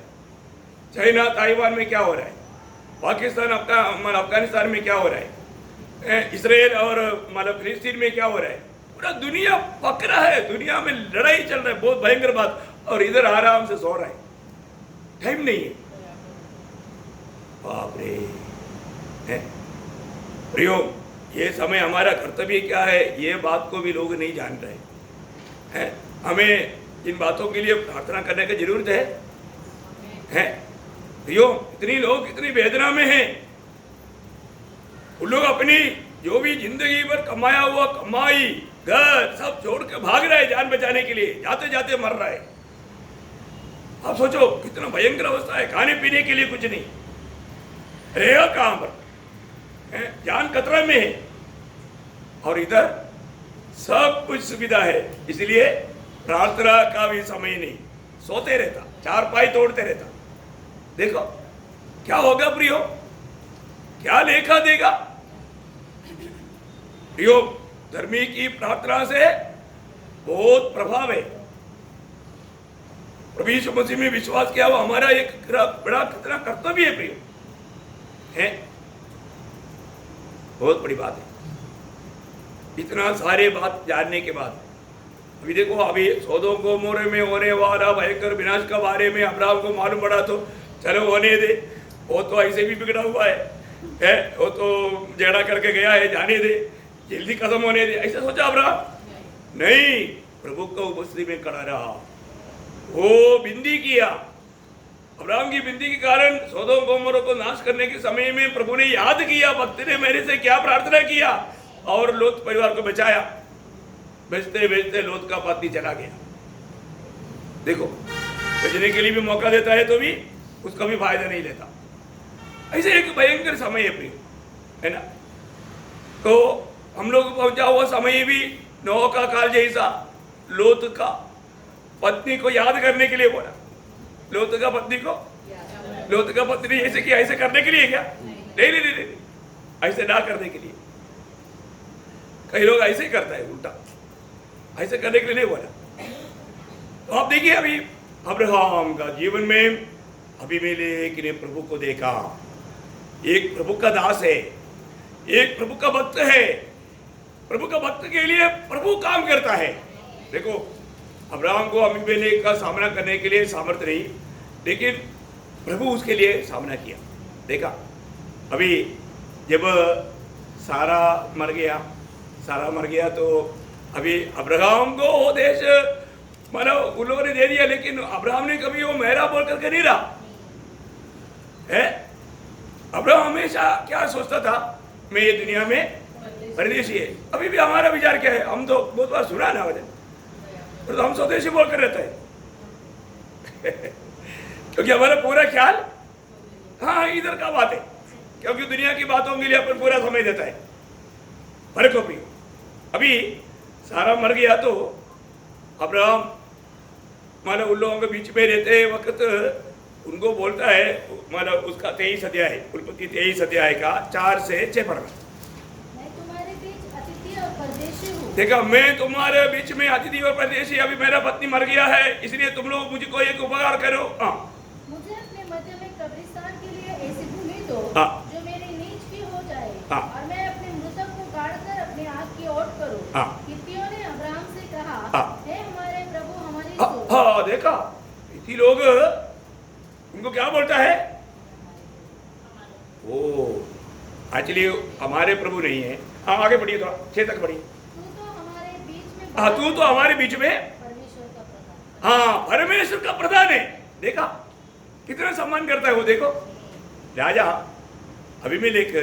चाइना ताइवान में क्या हो रहा है, पाकिस्तान अफगानिस्तान में क्या हो रहा है, इसराइल और मतलब फिलिस्तीन में क्या हो रहा है। पूरा दुनिया पकड़ा है, दुनिया में लड़ाई चल रहा है, बहुत भयंकर बात। और इधर आराम से सो रहा है, टाइम नहीं है। बाप रे प्रियो, ये समय हमारा कर्तव्य क्या है, ये बात को भी लोग नहीं जान रहे हैं। हमें इन बातों के लिए प्रार्थना करने की जरूरत है। प्रियो, इतनी लोग इतनी वेदना में हैं, उन लोग अपनी जो भी जिंदगी भर कमाया हुआ कमाई घर सब छोड़ के भाग रहे हैं जान बचाने के लिए, जाते जाते मर रहा है। आप सोचो कितना भयंकर अवस्था है, खाने पीने के लिए कुछ नहीं, रहेगा कहां पर, जान खतरा में है। और इधर सब कुछ सुविधा है, इसलिए प्रार्थना का भी समय नहीं, सोते रहता, चारपाई तोड़ते रहता। देखो क्या होगा प्रियो, क्या लेखा देगा प्रियो। धर्मी की प्रार्थना से बहुत प्रभाव है। प्रभु यीशु मसीह में विश्वास किया वो हमारा एक बड़ा कितना कर्तव्य है प्रियो, है बहुत बड़ी बात है। इतना सारे बात जानने के बाद अभी देखो, अभी सौदोम गोमोर में होने वाला भयंकर विनाश के बारे में अब्राहम को मालूम पड़ा तो चलो होने दे, वो तो ऐसे भी बिगड़ा हुआ है, वो तो झगड़ा करके गया है, जाने दे, जल्दी खत्म होने दे, ऐसा सोचा अब्राहम नहीं। प्रभु को उपस्थिति में खड़ा रहा, वो बिंदी किया। अब्राहम की बिंदी के कारण सौदोम गोमोर को नाश करने के समय में प्रभु ने याद किया, भक्त ने मेरे से क्या प्रार्थना किया, और लोत परिवार को बचाया। बेचते बेचते लोत का पति चला गया। देखो बचने के लिए भी मौका देता है तो भी उसका भी फायदा नहीं लेता। ऐसे एक भयंकर समय है प्रिय, है ना। तो हम लोग पहुंचा हुआ समय भी नोह का काल जैसा। लोत का पत्नी को याद करने के लिए बोला, लोत का पत्नी को, लोत का पत्नी ऐसे किया, ऐसे करने के लिए क्या, नहीं नहीं नहीं, ऐसे ना करने के लिए। कई लोग ऐसे ही करता है उल्टा, ऐसे करने के लिए नहीं बोला। तो आप देखिए अभी अब्राहम का जीवन में अबीमेलेक ने प्रभु को देखा, एक प्रभु का दास है, एक प्रभु का भक्त है। प्रभु का भक्त के लिए प्रभु काम करता है। देखो अब्राहम को अबीमेलेक का सामना करने के लिए सामर्थ्य नहीं, लेकिन प्रभु उसके लिए सामना किया। देखा अभी जब सारा मर गया तो अभी अब्राहम को वो देश मतलब उन लोगों ने दे दिया, लेकिन अब्राहम ने कभी वो मेरा बोल करके नहीं रहा है। अब्राहम हमेशा क्या सोचता था, मैं ये दुनिया में परदेशी है। अभी भी हमारा विचार क्या है, हम तो बहुत बार सुना ना वजह, तो हम स्वदेशी बोल कर रहते हैं क्योंकि हमारा पूरा ख्याल हाँ इधर का बात है, क्योंकि दुनिया की बातों के लिए अपन पूरा समय देता है। पर को भी अभी सारा मर गया तो अब्राहम मानो उन लोगों के बीच में रहते वक्त उनको बोलता है, मानो उसका 23 अध्याय है, उत्पत्ति 23 अध्याय का 4 से 6 पढ़ना। मैं तुम्हारे बीच अतिथि और परदेशी हूँ। देखा, मैं तुम्हारे बीच में अतिथि और परदेशी, अभी मेरा पत्नी मर गया है, इसलिए तुम लोग मुझको एक उपकार करो। मुझे अपने मध्य में कब्रिस्तान के लिए ऐसी भूमि दो जो मेरी नीच की हो जाए, और मैं अपने मृतक को गाड़कर अपने आग की ओट करूं। हित्तियों ने अब्राहम से कहा, हे हमारे प्रभु हमारी सुन। देखा हित्ती लोग उनको क्या बोलता है, ओ एक्चुअली हमारे प्रभु नहीं है। आगे बढ़िए, थोड़ा 6 तक बढ़िए। तू तो हमारे बीच में तू तो हमारे बीच में परमेश्वर का प्रधान। परमेश्वर का प्रधान है। देखा कितना सम्मान करता है वो। देखो राजा अबीमेलेक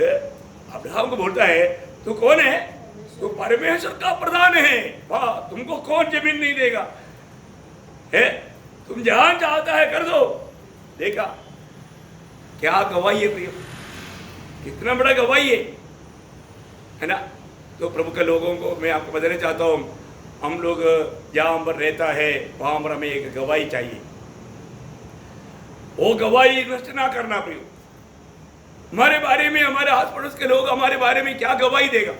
अब्राहम को बोलता है, तू कौन है, तू परमेश्वर का प्रधान है, वाह तुमको कौन जमीन नहीं देगा है, तुम जहां चाहता है कर दो। देखा क्या गवाही है प्रिय, कितना बड़ा गवाही है ना। तो प्रभु के लोगों को मैं आपको बताना चाहता हूँ, हम लोग जहाँ पर रहता है वहाँ पर हमें एक गवाही चाहिए। वो गवाही नष्ट ना करना प्रिय। हमारे बारे में हमारे आस पड़ोस के लोग हमारे बारे में क्या गवाही देगा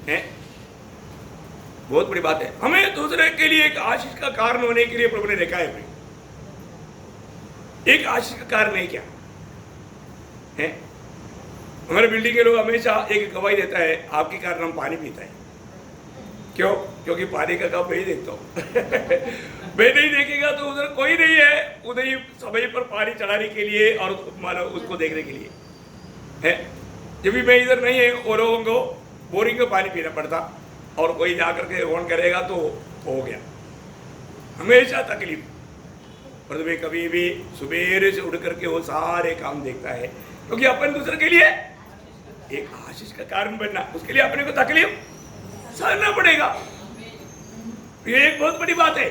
है, बहुत बड़ी बात है। हमें दूसरे के लिए एक आशीष का कारण होने के लिए प्रभु ने देखा है प्रिय। एक आशीष का कारण है क्या है, हमारे बिल्डिंग के लोग हमेशा एक गवाही देता है, आपके कारण हम पानी पीता है। क्यों? क्योंकि पानी का कप नहीं देखता हूँ मैं नहीं देखेगा तो उधर कोई नहीं है, उधर ही समय पर पानी चढ़ाने के लिए और मानो उसको देखने के लिए है। जब भी मैं इधर नहीं है वो लोगों को बोरिंग का पानी पीना पड़ता, और कोई जाकर के ऑन करेगा तो हो गया। हमेशा तकलीफ। पर तुम्हें कभी भी सुबेरे से उठ करके वो सारे काम देखता है, क्योंकि अपन दूसरे के लिए एक आशीष का कारण बनना, उसके लिए अपने को तकलीफ सहना पड़ेगा। ये एक बहुत बड़ी बात है।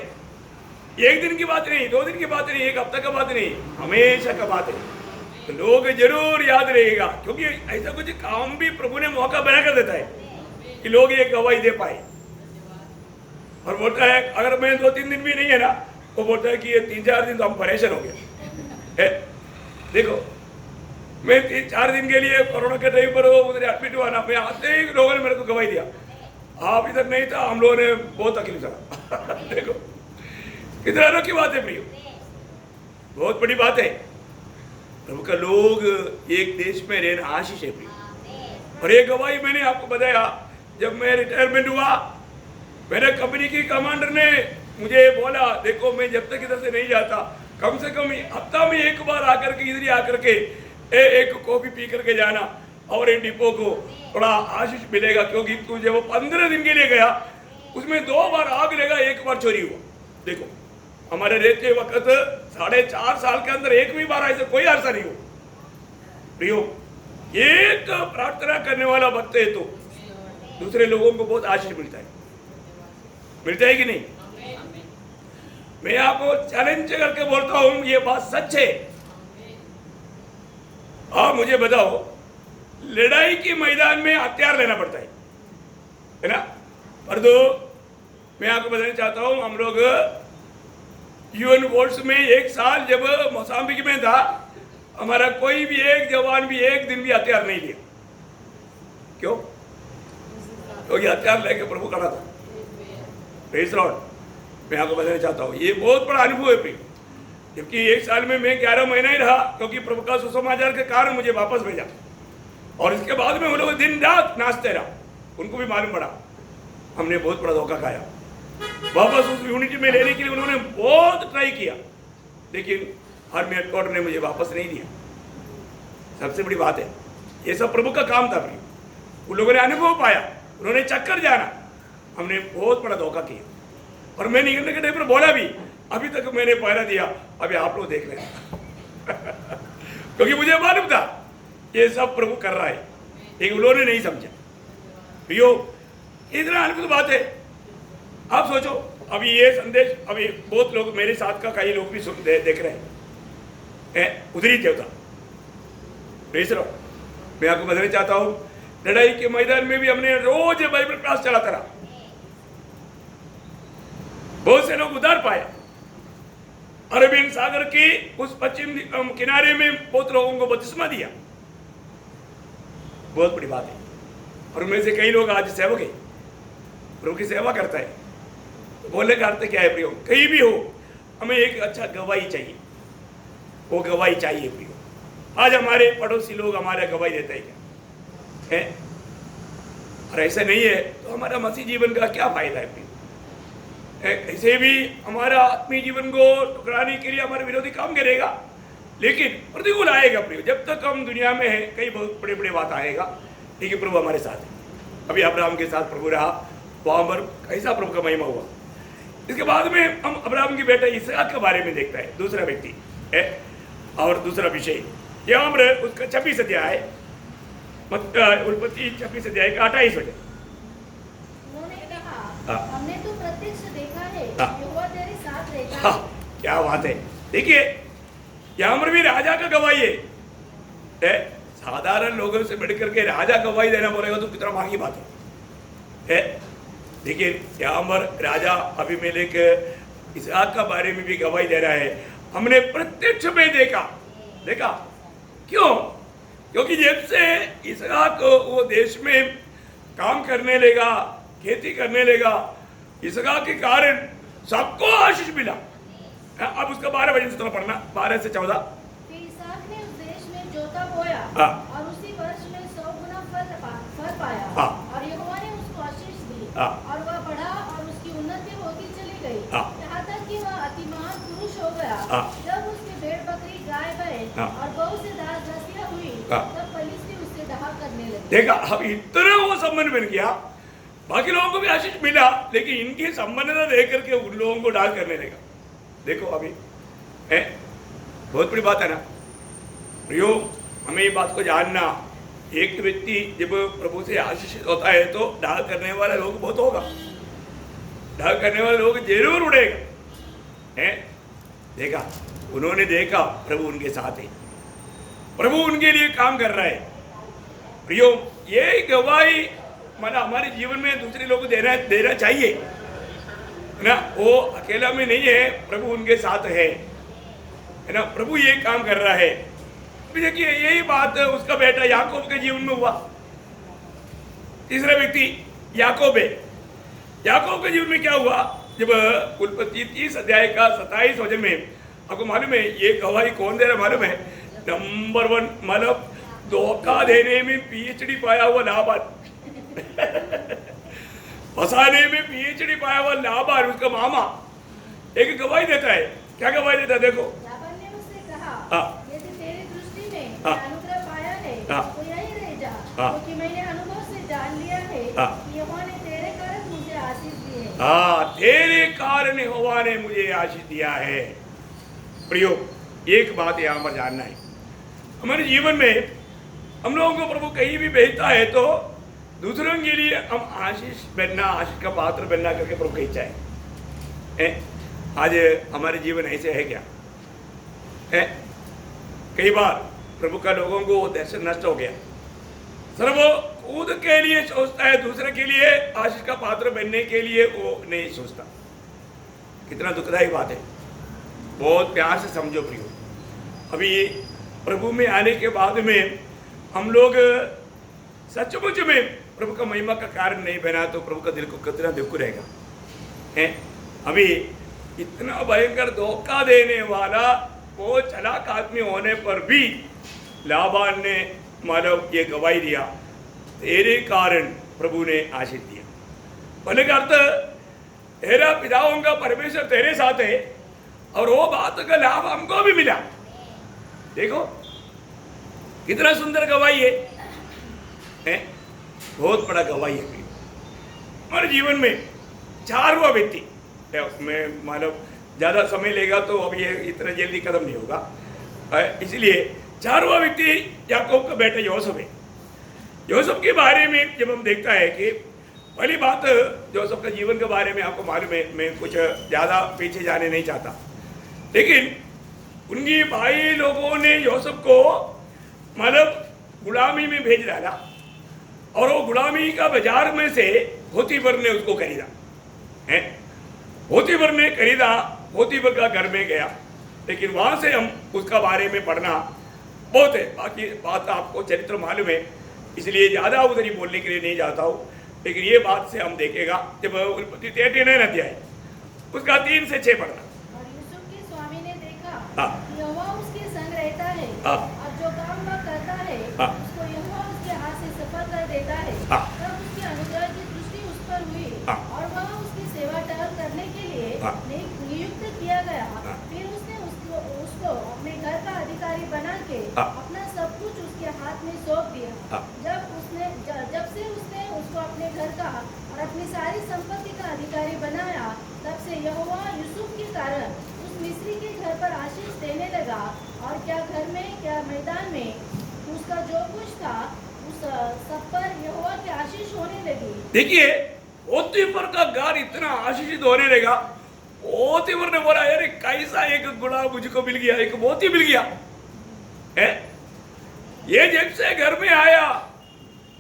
एक दिन की बात नहीं, 2 दिन की बात नहीं, एक हफ्ता का बात नहीं, हमेशा का बात है। तो लोग जरूर याद रहेगा, क्योंकि ऐसा कुछ काम भी प्रभु ने मौका बना कर देता है कि लोग ये गवाही दे पाए। और बोलता है अगर मैं 2-3 दिन भी नहीं है ना, वो बोलता है कि ये 3-4 दिन तो हम परेशान हो गए। देखो मैं 3-4 दिन के लिए कोरोना के टाइम पर उधर एडमिट हुआ ना, मैं आते ही लोगों ने मेरे को गवाही दिया, आप इधर नहीं था, हम लोगों ने बहुत तकलीफ था। देखो कितना अनोखी बात है प्रियो, बहुत बड़ी बात है। प्रभु का लोग एक देश में रहना आशीष है प्रियो। और ये गवाही मैंने आपको बताया, जब मैं रिटायरमेंट हुआ, मेरे कंपनी की कमांडर ने मुझे बोला देखो मैं जब तक इधर से नहीं जाता, कम से कम हफ्ता में एक बार आकर के इधर ही आकर के एक कॉफी पी करके जाना, और इन डिपो को थोड़ा आशीष मिलेगा, क्योंकि तू जब वो 15 दिन के लिए गया उसमें 2 बार आग लगा, 1 बार चोरी हुआ। देखो हमारे रहते वक्त 4.5 साल के अंदर एक भी बार ऐसा कोई हादसा नहीं हो प्रियो। एक प्रार्थना करने वाला भक्त है तो दूसरे लोगों को बहुत आशीष मिलता है कि नहीं? मैं आपको चैलेंज करके बोलता हूं, ये बात सच है। आप मुझे बताओ, लड़ाई के मैदान में हथियार लेना पड़ता है ना? पर तो मैं आपको बताना चाहता हूं, हम लोग यूएन वॉर्स में 1 साल जब मोजाम्बिक में था, हमारा कोई भी एक जवान भी एक दिन भी हथियार नहीं लिया। क्यों? क्योंकि हथियार लेके प्रभु खड़ा था। Praise Lord. मैं आपको बताना चाहता हूँ, ये बहुत बड़ा अनुभव है प्रिय। जबकि 1 साल में मैं 11 महीना ही रहा, क्योंकि प्रभु का सुसमाचार के कारण मुझे वापस भेजा, और इसके बाद में वो लोग दिन रात नाचते रहा। उनको भी मालूम पड़ा हमने बहुत बड़ा धोखा खाया। वापस उस यूनिटी में लेने के लिए उन्होंने बहुत ट्राई किया, लेकिन आर्मी हेडक्वार्टर ने मुझे वापस नहीं दिया। सबसे बड़ी बात है, ये सब प्रभु का काम था प्रिय। उन लोगों ने अनुभव पाया, उन्होंने चक्कर जाना, हमने बहुत बड़ा धोखा किया। और मैं निकलने के टाइम पर बोला भी, अभी तक मैंने पहरा दिया, अभी आप लोग देख लेना। क्योंकि मुझे मालूम था ये सब प्रभु कर रहा है, लेकिन उन्होंने नहीं समझा। प्रियो, इतना अद्भुत बात है। आप सोचो, अभी ये संदेश अभी बहुत लोग मेरे साथ का कई लोग भी देख रहे हैं, उधर ही देवता। मैं आपको बताना चाहता हूं, लड़ाई के मैदान में भी हमने रोज बाइबल क्लास चलाता रहा। बहुत से लोग उधार पाया। अरबियन सागर के उस पश्चिम किनारे में बहुत लोगों को बपतिस्मा दिया। बहुत बड़ी बात है। और उनमें से कई लोग आज सेवक है, प्रभु की सेवा करता है। बोलने का अर्थ क्या है प्रियो? कहीं भी हो, हमें एक अच्छा गवाही चाहिए। वो गवाही चाहिए प्रियो। आज हमारे पड़ोसी लोग हमारे गवाही देते हैं क्या है? और ऐसा नहीं है तो हमारा मसीह जीवन का क्या फायदा है प्रियो? ऐसे भी हमारा आत्मीय जीवन को टुकराने के लिए हमारे विरोधी काम करेगा, लेकिन प्रतिकूल आएगा प्रियो। जब तक हम दुनिया में हैं, कई बहुत बड़े बड़े बात आएगा, लेकिन प्रभु हमारे साथ है। अभी अब्राहम के साथ प्रभु रहा, वहां पर कैसा प्रभु का महिमा हुआ। इसके बाद में हम अब्राहम की बेटा इसहाक के बारे में देखता है, दूसरा व्यक्ति है। और दूसरा विषय यहाँ पर उसका 26 अध्याय, उत्पत्ति 26 अध्याय का 28 वचन। हमने तो प्रत्यक्ष देखा है, यहोवा तेरे साथ रहता है। क्या बात है। देखिए यहाँ पर भी राजा का गवाही है। साधारण लोगों से बढ़कर के राजा गवाही देना बोलेगा तो कितना महंगी बात है। देखिए यहाँ पर राजा अबीमेलेक इसहाक का बारे में भी गवाही दे रहा है, हमने प्रत्यक्ष में देखा। क्यों? क्योंकि जब से इसहाक वो देश में काम करने लगा, खेती करने लगा, इसहाक के कारण सबको आशीष मिला। अब उसका 12 वचन से थोड़ा पढ़ना, 12 से 14। फिर इसहाक ने उस देश में जोता बोया, और उसी वर्ष में 100 गुना फल पाया, और यहोवा ने उसको आशीष दी, और वह बढ़ा और उसकी उन्नति होती चली गई, यहाँ तक कि वह अति महान पुरुष हो गया। जब उसके भेड़ बकरी गाय बैल और बहुत से दास दासियां हुई, तब फलिस्ती उससे डाह करने लगे। देखा, अब इतना वो संबंध बन गया, बाकी लोगों को भी आशीष मिला, लेकिन इनकी संबंधता देख करके उन लोगों को डाल करने लगा। देखो अभी है, बहुत बड़ी बात है ना प्रियो। हमें ये बात को जानना, एक व्यक्ति जब प्रभु से आशीषित होता है तो डाल करने वाले लोग बहुत होगा, डाल करने वाले लोग जरूर उड़ेगा। है। देखा, उन्होंने देखा प्रभु उनके साथ है, प्रभु उनके लिए काम कर रहा है। प्रियो, ये गवाही मतलब हमारे जीवन में दूसरे लोगों को देना चाहिए ना। वो अकेला में नहीं है, प्रभु उनके साथ है ना। प्रभु ये काम कर रहा है। देखिए, यही बात उसका बेटा याकूब के जीवन में हुआ। तीसरा व्यक्ति याकूब है। याकूब के जीवन में क्या हुआ? जब उत्पत्ति 30 अध्याय का 27 वचन में आपको मालूम है ये गवाही कौन दे रहा मालूम है? नंबर 1 मतलब धोखा देने में पीएचडी पाया हुआ लाबान फंसाने में पीएचडी पाया हुआ लाबान, उसका मामा एक गवाही देता है। क्या गवाही देता है? देखो, लाबान ने उससे कहा, हाँ, यदि तेरी दृष्टि में हाँ, अनुग्रह पाया है हाँ, तो यही रह जा, हाँ, क्योंकि मैंने अनुभव से जान लिया है हाँ, कि यहोवा ने तेरे कारण मुझे आशीष दी है। हाँ, तेरे कारण यहोवा ने मुझे आशीष दिया है। प्रियो, एक बात यहाँ पर जानना है, हमारे जीवन में हम लोगों को प्रभु कहीं भी भेजता है तो दूसरों के लिए हम आशीष बनना, आशीष का पात्र बनना करके प्रभु की इच्छा है। आज हमारे जीवन ऐसे है क्या है? कई बार प्रभु का लोगों को दर्शन नष्ट हो गया। सर वो खुद के लिए सोचता है, दूसरे के लिए आशीष का पात्र बनने के लिए वो नहीं सोचता। कितना दुखदायी बात है। बहुत प्यार से समझो प्रियो, अभी प्रभु में आने के बाद में हम लोग सचमुच में प्रभु का महिमा का कारण नहीं बना तो प्रभु का दिल को कितना दुख रहेगा है। अभी इतना भयंकर धोखा देने वाला वो चालाक आदमी होने पर भी लाबान ने मानव ये गवाही दिया, तेरे कारण प्रभु ने आशीष दिया। बोले का अर्थ, तेरा पिताओं का परमेश्वर तेरे साथ है और वो बात का लाभ हमको भी मिला। देखो कितना सुंदर गवाही है? बहुत बड़ा गवाही है। हमारे जीवन में 4वां व्यक्ति, मैं मानव ज़्यादा समय लेगा तो अभी ये इतना जल्दी खत्म नहीं होगा, इसलिए 4वां व्यक्ति याकूब का बेटा यूसुफ है। यूसुफ के बारे में जब हम देखता है कि पहली बात यूसुफ का जीवन के बारे में आपको मालूम है, मैं कुछ ज़्यादा पीछे जाने नहीं चाहता, लेकिन उनकी भाई लोगों ने यूसुफ को मतलब गुलामी में भेज डाला और वो गुलामी का बाजार में से पोतीफर ने उसको खरीदा है। पोतीफर ने खरीदा, पोतीफर का घर में गया, लेकिन वहाँ से हम उसका बारे में पढ़ना बहुत है, बाकी बात आपको चरित्र मालूम है, इसलिए ज़्यादा उधर ही बोलने के लिए नहीं जाता हूँ। लेकिन ये बात से हम देखेगा जब उत्पत्ति 39 अध्याय उसका 3 से 6 पढ़ना। और यूसुफ के स्वामी ने देखा हाँ, कि यहोवा उसके संग रहता है, हाँ, और जो काम वह करता है हाँ, उसको यहोवा उसके हाथ से सफल कर देता है। हाँ, तब उसकी अनुग्रह की दृष्टि उस पर हुई, हाँ, और वह उसकी सेवा टहल करने के लिए हाँ, नियुक्त किया गया। हाँ, फिर उसने उसको अपने घर का अधिकारी बना के हाँ, अपना सब कुछ उसके हाथ में सौंप दिया। हाँ, जब से उसने उसको अपने घर का और अपनी सारी संपत्ति का अधिकारी बनाया, तब से यहोवा यूसुफ के कारण उस मिस्री के घर पर आशीष देने लगा, और क्या घर में क्या मैदान में उसका जो कुछ था उस सब पर यहोवा की आशीष होने लगी। देखिए पोतीफर का घर इतना आशीषित होने लगा, पोतीफर ने बोला यार कैसा एक गुलाब मुझको मिल गया, एक मोती मिल गया है। ये जब से घर में आया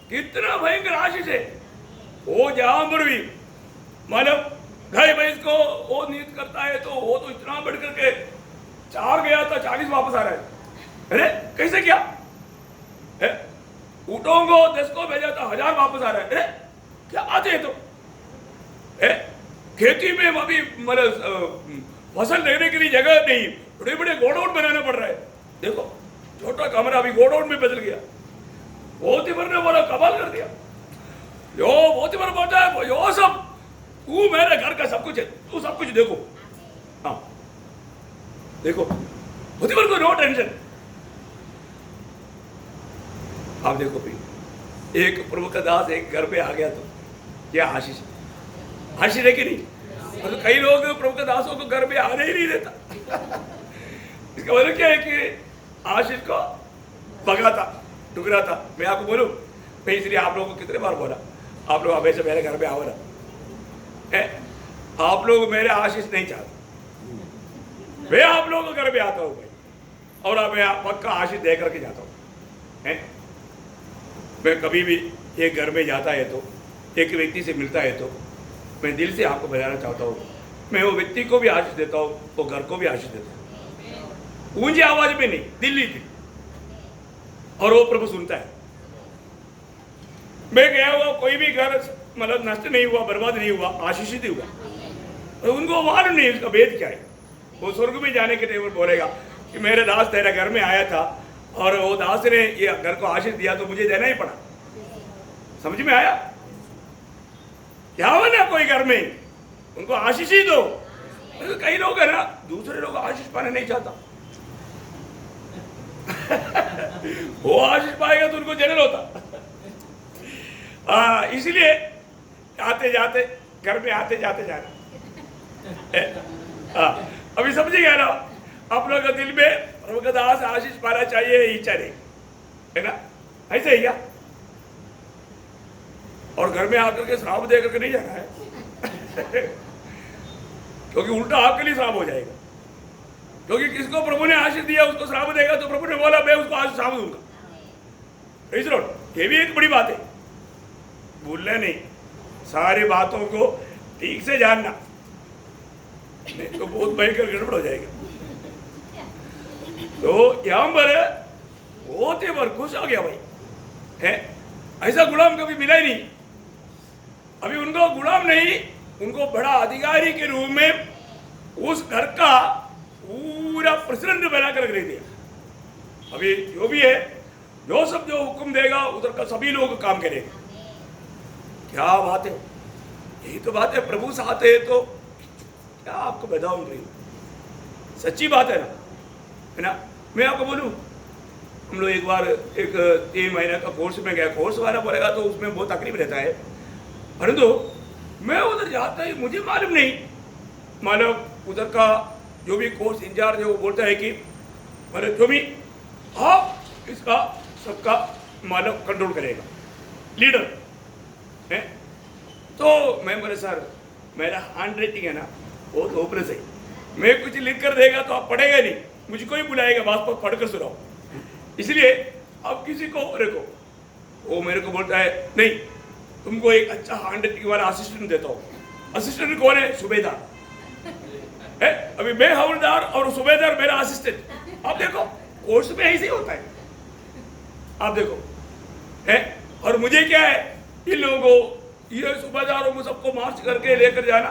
कितना भयंकर आशीष है। वो जहां पर भी मतलब गाय भैंस को वो नीत करता है तो वो तो इतना बढ़ करके 4 गया था 40 वापस आ रहा है। अरे कैसे क्या है? ऊँटों को 10 को भेजा था 1000 वापस आ रहा है। अरे क्या आते हैं तो है? खेती में अभी मतलब फसल लेने के लिए जगह नहीं, बड़े बड़े गोडाउन बनाना पड़ रहा है। देखो छोटा कमरा अभी गोडाउन में बदल गया। पोतीफर ने बोला कमाल कर दिया। यो पोतीफर बोलता है यो सब तू मेरे घर का सब कुछ है, तू सब कुछ देखो। हाँ देखो पोतीफर को नो टेंशन। आप देखो भाई एक प्रभु का दास एक घर पे आ गया तो क्या आशीष, आशीष है कि नहीं? तो कई लोग प्रभु के दासों को घर पे आने ही नहीं देता। इसका मतलब क्या है कि आशीष को भगाता टुकराता। मैं आपको बोलूं, मैं इसलिए आप लोगों को कितने बार बोला आप लोग हमेशा मेरे घर पे आओ ना है। आप लोग मेरे आशीष नहीं चाहते मैं आप लोगों के घर में आता हूँ भाई, और अब मैं पक्का आशीष दे करके जाता हूँ। मैं कभी भी एक घर में जाता है तो, एक व्यक्ति से मिलता है तो मैं दिल से आपको बताना चाहता हूँ, मैं वो व्यक्ति को भी आशीष देता हूँ, वो घर को भी आशीष देता हूँ, ऊंची आवाज में नहीं, दिल्ली थी, और वो प्रभु सुनता है। मैं गया हुआ कोई भी घर मतलब नष्ट नहीं हुआ, बर्बाद नहीं हुआ, आशीषित ही हुआ। तो उनको मालूम नहीं उसका भेद क्या है। वो स्वर्ग में जाने के टाइम बोलेगा कि मेरे दास तेरा घर में आया था और वो दास ने ये घर को आशीष दिया तो मुझे देना ही पड़ा। समझ में आया? क्या हो ना कोई घर में उनको आशीष ही दो। तो कई लोग है ना, दूसरे लोग आशीष पाने नहीं चाहता। वो आशीष पाएगा तो उनको जलन होता। इसलिए आते जाते घर में आते जाते जाना। अभी समझिएगा ना, आप लोग के दिल में प्रभु का दास आशीष पाना चाहिए, इच्छा नहीं है ना, ऐसे ही क्या? और घर में आकर के श्राप दे करके नहीं जाना है। क्योंकि उल्टा आपके लिए श्राप हो जाएगा। क्योंकि किसको प्रभु ने आशीष दिया उसको श्राप देगा, तो प्रभु ने बोला मैं उसको आज श्राप दूंगा। ये भी एक बड़ी बात है, भूलना नहीं, सारी बातों को ठीक से जानना, नहीं तो बहुत भयंकर गड़बड़ हो जाएगा। तो यहां पर बहुत ही खुश हो गया भाई है, ऐसा गुलाम कभी मिला ही नहीं। अभी उनको गुलाम नहीं, उनको बड़ा अधिकारी के रूप में उस घर का पूरा प्रेसिडेंट बनाकर रख दिया। अभी जो भी है, जो सब जो हुक्म देगा उधर का सभी लोग काम करेंगे। क्या बात है, यही तो बात है। प्रभु साथ है तो क्या आपको बताऊं भाई, सच्ची बात है ना। मैं आपको बोलूं, हम लोग एक बार एक 3 महीने का कोर्स में गया, कोर्स वाला बोलेगा तो उसमें बहुत तकलीफ रहता है, परंतु मैं उधर जाता ही मुझे मालूम नहीं, मालूम उधर का जो भी कोर्स इंचार्ज है वो बोलता है कि मतलब जो भी आप इसका सबका मालूम कंट्रोल करेगा, लीडर है। तो मैं बोले सर मेरा हैंड राइटिंग है ना बहुत होपलेस है, मैं कुछ लिख कर देगा तो आप पढ़ेगा नहीं, मुझको ही बुलाएगा बात पर पढ़कर सुनाओ, इसलिए आप किसी को रखो। वो मेरे को बोलता है नहीं, तुमको एक अच्छा हैंड राइटिंग वाला असिस्टेंट देता हूँ। असिस्टेंट कौन है? सूबेदार है। अभी मैं हवलदार और सूबेदार मेरा असिस्टेंट। आप देखो कोर्स में ऐसे ही होता है, आप देखो है। और मुझे क्या है, इन लोगों को ये सूबेदारों को सबको मार्च करके लेकर जाना,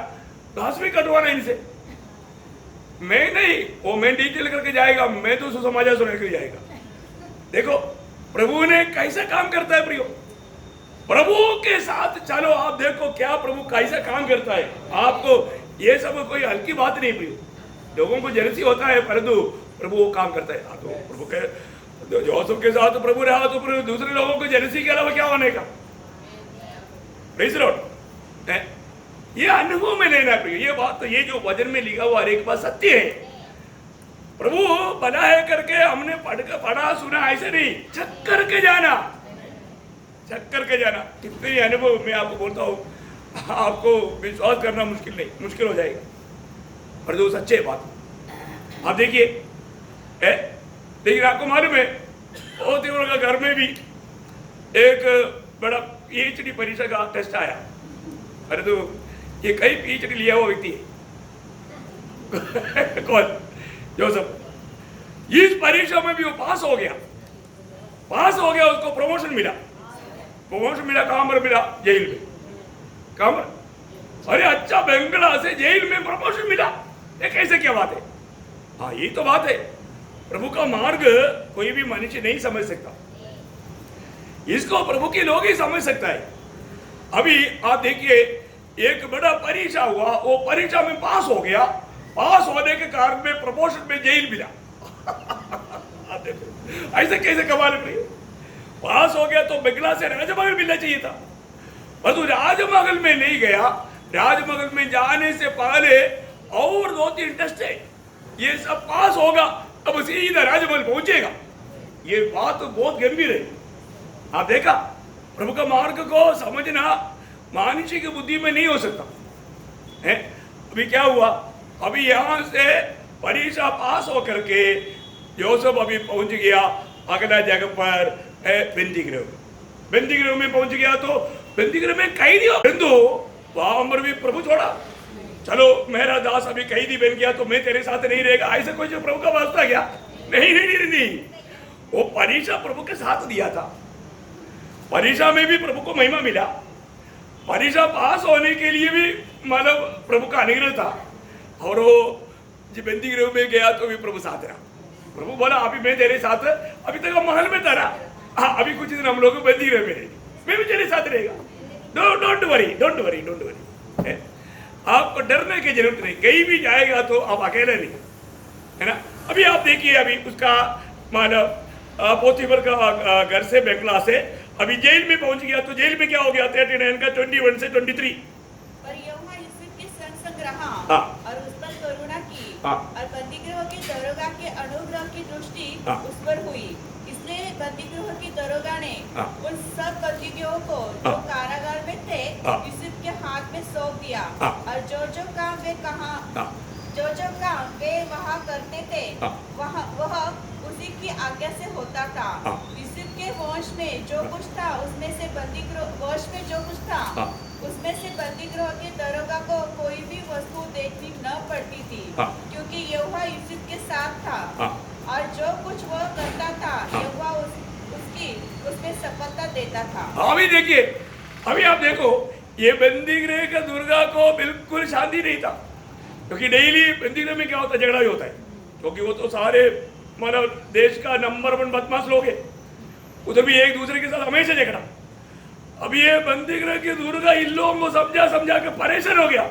घास भी कटवाना इनसे। मैं नहीं, वो मैं डिटेल करके जाएगा, मैं तो सुसमाचार सुना के जाएगा। देखो प्रभु ने कैसा काम करता है प्रियो, प्रभु के साथ चलो, आप देखो क्या प्रभु कैसा काम करता है। आपको ये सब कोई हल्की बात नहीं प्रियो, लोगों को जेलसी होता है, परंतु प्रभु वो काम करता है। तो प्रभु के जोसेफ के साथ प्रभु रहा तो दूसरे लोगों को जेलसी के अलावा क्या होने का? ये अनुभव में लेना प्रिय, ये बात तो ये जो वचन में लिखा हुआ हर एक बात सत्य है। प्रभु बना है करके हमने पढ़ा सुना ऐसे नहीं, चक करके जाना, चक करके जाना। कितने अनुभव मैं आपको बोलता हूँ, आपको विश्वास करना मुश्किल नहीं, मुश्किल हो जाएगा, पर जो सच्चे बात आप देखिए। लेकिन आपको मालूम है बहुत ही का घर में भी एक बड़ा PhD परीक्षा का टेस्ट आया। अरे तो ये कई PhD लिया हुआ व्यक्ति है कौन? जोसेफ। इस परीक्षा में भी वो पास हो गया, उसको प्रमोशन मिला। कहां पर मिला? जेल में। कहां पर? अरे अच्छा बंगला से जेल में प्रमोशन मिला, ये कैसे क्या बात है? हाँ यही तो बात है, प्रभु का मार्ग कोई भी मनुष्य नहीं समझ सकता, इसको प्रभु के लोग ही समझ सकता है। अभी आप देखिए एक बड़ा परीक्षा हुआ, वो परीक्षा में पास हो गया, पास होने के कारण में प्रमोशन में जेल मिला। आप देखो ऐसे कैसे कमाल है, पास हो गया तो बंगला से राजमहल मिलना चाहिए था, पर तू राजमहल में नहीं गया। राजमहल में जाने से पहले और 2-3 टेस्ट है, ये सब पास होगा अब सीधा राजमहल पहुंचेगा। ये बात तो बहुत गंभीर है। आप देखा प्रभु का मार्ग को समझना मनुष्य की बुद्धि में नहीं हो सकता है। अभी क्या हुआ, अभी यहां से परीक्षा पास होकर के यूसुफ अभी पहुंच गया अगला जगह पर बंदीगृह में पहुंच गया। तो बंदीगृह में कैदी हो बिंदु वहां पर भी प्रभु छोड़ा, चलो मेरा दास अभी कैदी बन गया तो मैं तेरे साथ नहीं रहेगा, ऐसा कोई जो प्रभु का वास्ता गया नहीं नहीं नहीं नहीं। वो परीक्षा प्रभु के साथ दिया था, परीक्षा में भी प्रभु को महिमा मिला, परीक्षा पास होने के लिए भी मतलब प्रभु का अनुग्रह था। और वो जब बंदीगृह में गया तो भी प्रभु साथ रहा। प्रभु बोला अभी मैं तेरे साथ, अभी तक हम महल में था, हाँ अभी कुछ दिन हम लोग बंदीगृह में रहेंगे, मैं भी तेरे साथ रहेगा। Don't worry. आपको डरने की जरूरत नहीं, कहीं भी जाएगा तो आप अकेले नहीं, है ना। अभी आप देखिए अभी उसका मतलब पोतीफर का घर से बंगला से अभी जेल में पहुंच गया। तो जेल में क्या हो गया 39 का 21 से 23। पर यहोवा यूसुफ के संग रहा हाँ। और उस पर करुणा की हाँ। और बंदीगृह के दरोगा के अनुग्रह की दृष्टि हाँ। उस पर हुई। इसलिए बंदीगृह की दरोगा ने हाँ। उन सब बंदीयों को जो हाँ। कारागार में थे हाँ। यूसुफ के हाथ में सौंप दिया। हाँ। और जो काम वे वहाँ करते थे हाँ। वह उसी की आज्ञा से होता था। हाँ। यूसुफ के वंश में जो कुछ था उसमें से बंदीगृह के दरोगा को कोई भी वस्तु देखनी न पड़ती थी। हाँ। क्योंकि यहोवा यूसुफ के साथ था। हाँ। और जो कुछ वह करता था हाँ। यहोवा उसमें सफलता देता था। अभी देखिए, अभी आप देखो ये बंदीगृह का दुर्गा को बिल्कुल शांति नहीं था, क्योंकि डेली बंदीगृह में क्या होता है, झगड़ा ही होता है, क्योंकि वो तो सारे मतलब देश का नंबर 1 बदमाश लोग हैं, उधर भी एक दूसरे के साथ हमेशा झगड़ा। अब ये बंदीगृह की दुर्गा इन लोगों को समझा के परेशान हो गया।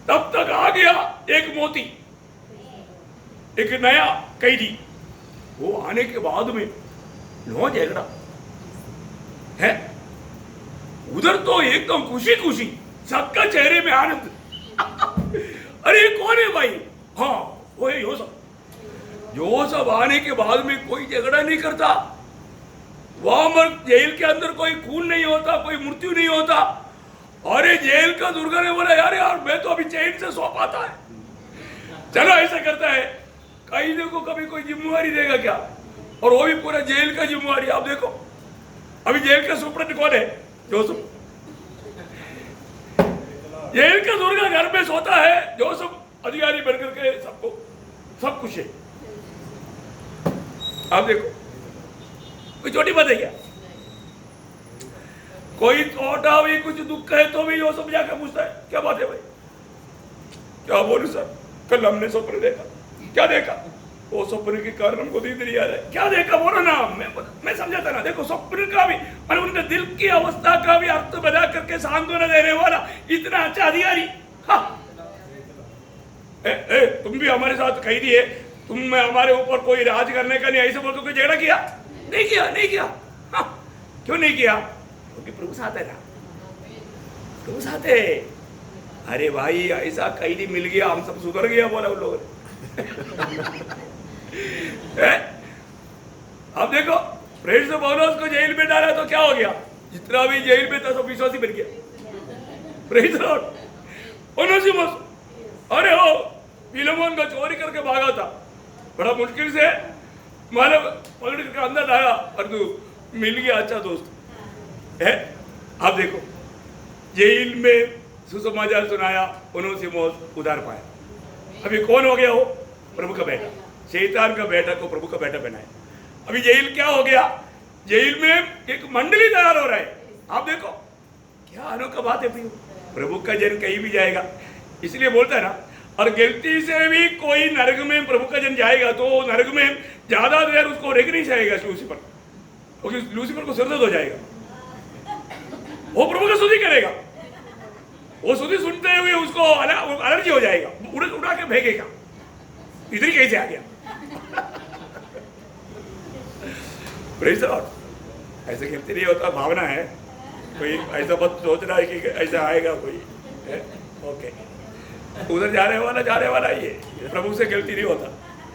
तब तक आ गया एक मोती, एक नया कैदी। वो आने के बाद में नो झगड़ा है, उधर तो एकदम खुशी सबका चेहरे में आनंद। अरे ये कौन है भाई? हाँ वो है यूसुफ आने के बाद में कोई झगड़ा नहीं करता, वहां पर जेल के अंदर कोई खून नहीं होता, कोई मृत्यु नहीं होता। अरे जेल का दुर्गा ने बोला यार मैं तो अभी चैन से सो पाता है, चलो ऐसा करता है कैदी को कभी कोई जिम्मेवारी देगा क्या, और वो भी पूरा जेल का जिम्मेवारी। आप देखो अभी जेल का सुप्रीम कौन है? यूसुफ। जेल का दुर्गा घर में सोता है, यूसुफ अधिकारी बनकर के सबको सब कुछ है। आप देखो कोई छोटी बात है क्या? कोई छोटा भी कुछ दुख है तो भी यूसुफ जाकर पूछता है क्या बात है भाई? क्या बोलूं सर, कल हमने स्वप्न देखा। क्या देखा? वो स्वप्न के कारण हमको नींद नहीं आ रहा है। क्या देखा बोलो ना, मैं समझाता ना। देखो स्वप्न का भी और उनके दिल की अवस्था का भी अर्थ बता करके सांत्वना देने वाला इतना अच्छा अधिकारी। हाँ तुम भी हमारे साथ कैदी है, तुम हमारे ऊपर कोई राज करने का नहीं ऐसे बोल कोई झगड़ा किया? नहीं किया। हाँ क्यों नहीं किया? क्योंकि प्रभु साथ है ना, प्रभु साथ है। अरे भाई ऐसा कैदी मिल गया, हम सब सुधर गया बोला उन लोगों ने। अब देखो प्रेरित पौलुस को जेल में डाला तो क्या हो गया? जितना भी जेल में था सब विश्वासी बन गया। प्रेरित ओनेसिमुस, अरे हो फिलेमोन का चोरी करके भागा था, बड़ा मुश्किल से मतलब पकड़ करके अंदर आया और तू मिल गया अच्छा दोस्त है। आप देखो जेल में सुसमाचार सुनाया, ओनेसिमुस उधार पाया। अभी कौन हो गया? हो प्रभु का बेटा, शैतान का बेटा को प्रभु का बेटा बनाया। अभी जेल क्या हो गया? जेल में एक मंडली तैयार हो रहा है। आप देखो क्या अनोखा बात है प्रियो, प्रभु का जन कहीं भी जाएगा, इसलिए बोलता है ना। और गलती से भी कोई नरक में प्रभु का जन जाएगा तो नरक में ज्यादा देर उसको रेग नहीं जाएगा लूसीफर, क्योंकि लूसीफर को सिरदर्द हो जाएगा। वो प्रभु का स्तुति करेगा, वो स्तुति सुनते हुए उसको एलर्जी हो जाएगा, उड़ा के फेंकेगा। इधर ही कैसे आ गया? Praise the Lord. ऐसे कहते नहीं होता, भावना है, कोई ऐसा मत सोच रहा है कि ऐसा आएगा कोई है? ओके, उधर जाने वाला ये प्रभु से गलती नहीं होता,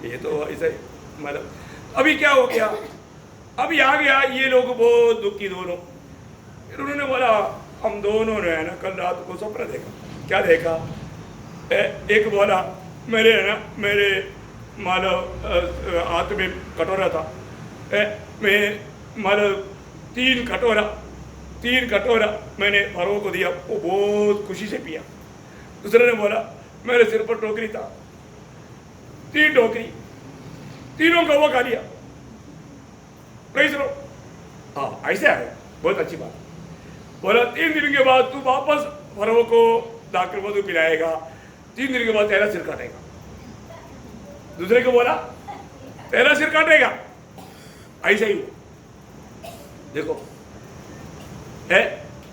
ये तो ऐसा ही मतलब। अभी क्या हो गया? अभी आ गया ये लोग बहुत दुखी दोनों। फिर उन्होंने बोला हम दोनों ने है ना कल रात को स्वप्न देखा। क्या देखा? एक बोला मेरे मानो हाथ में कटोरा था। मैं मानो तीन कटोरा मैंने फरो को दिया, वो बहुत खुशी से पिया। दूसरे ने बोला मेरे सिर पर टोकरी था, 3 टोकरी, तीनों का वो खा लिया। प्रेज़ लो। हाँ ऐसे आए, बहुत अच्छी बात। बोला 3 दिन के बाद तू वापस फरो को दाखिल वधु पिलाएगा, 3 दिन के बाद तेरा सिर काटेगा। दूसरे को बोला तेरा सिर काटेगा, ऐसा ही हुआ। देखो है,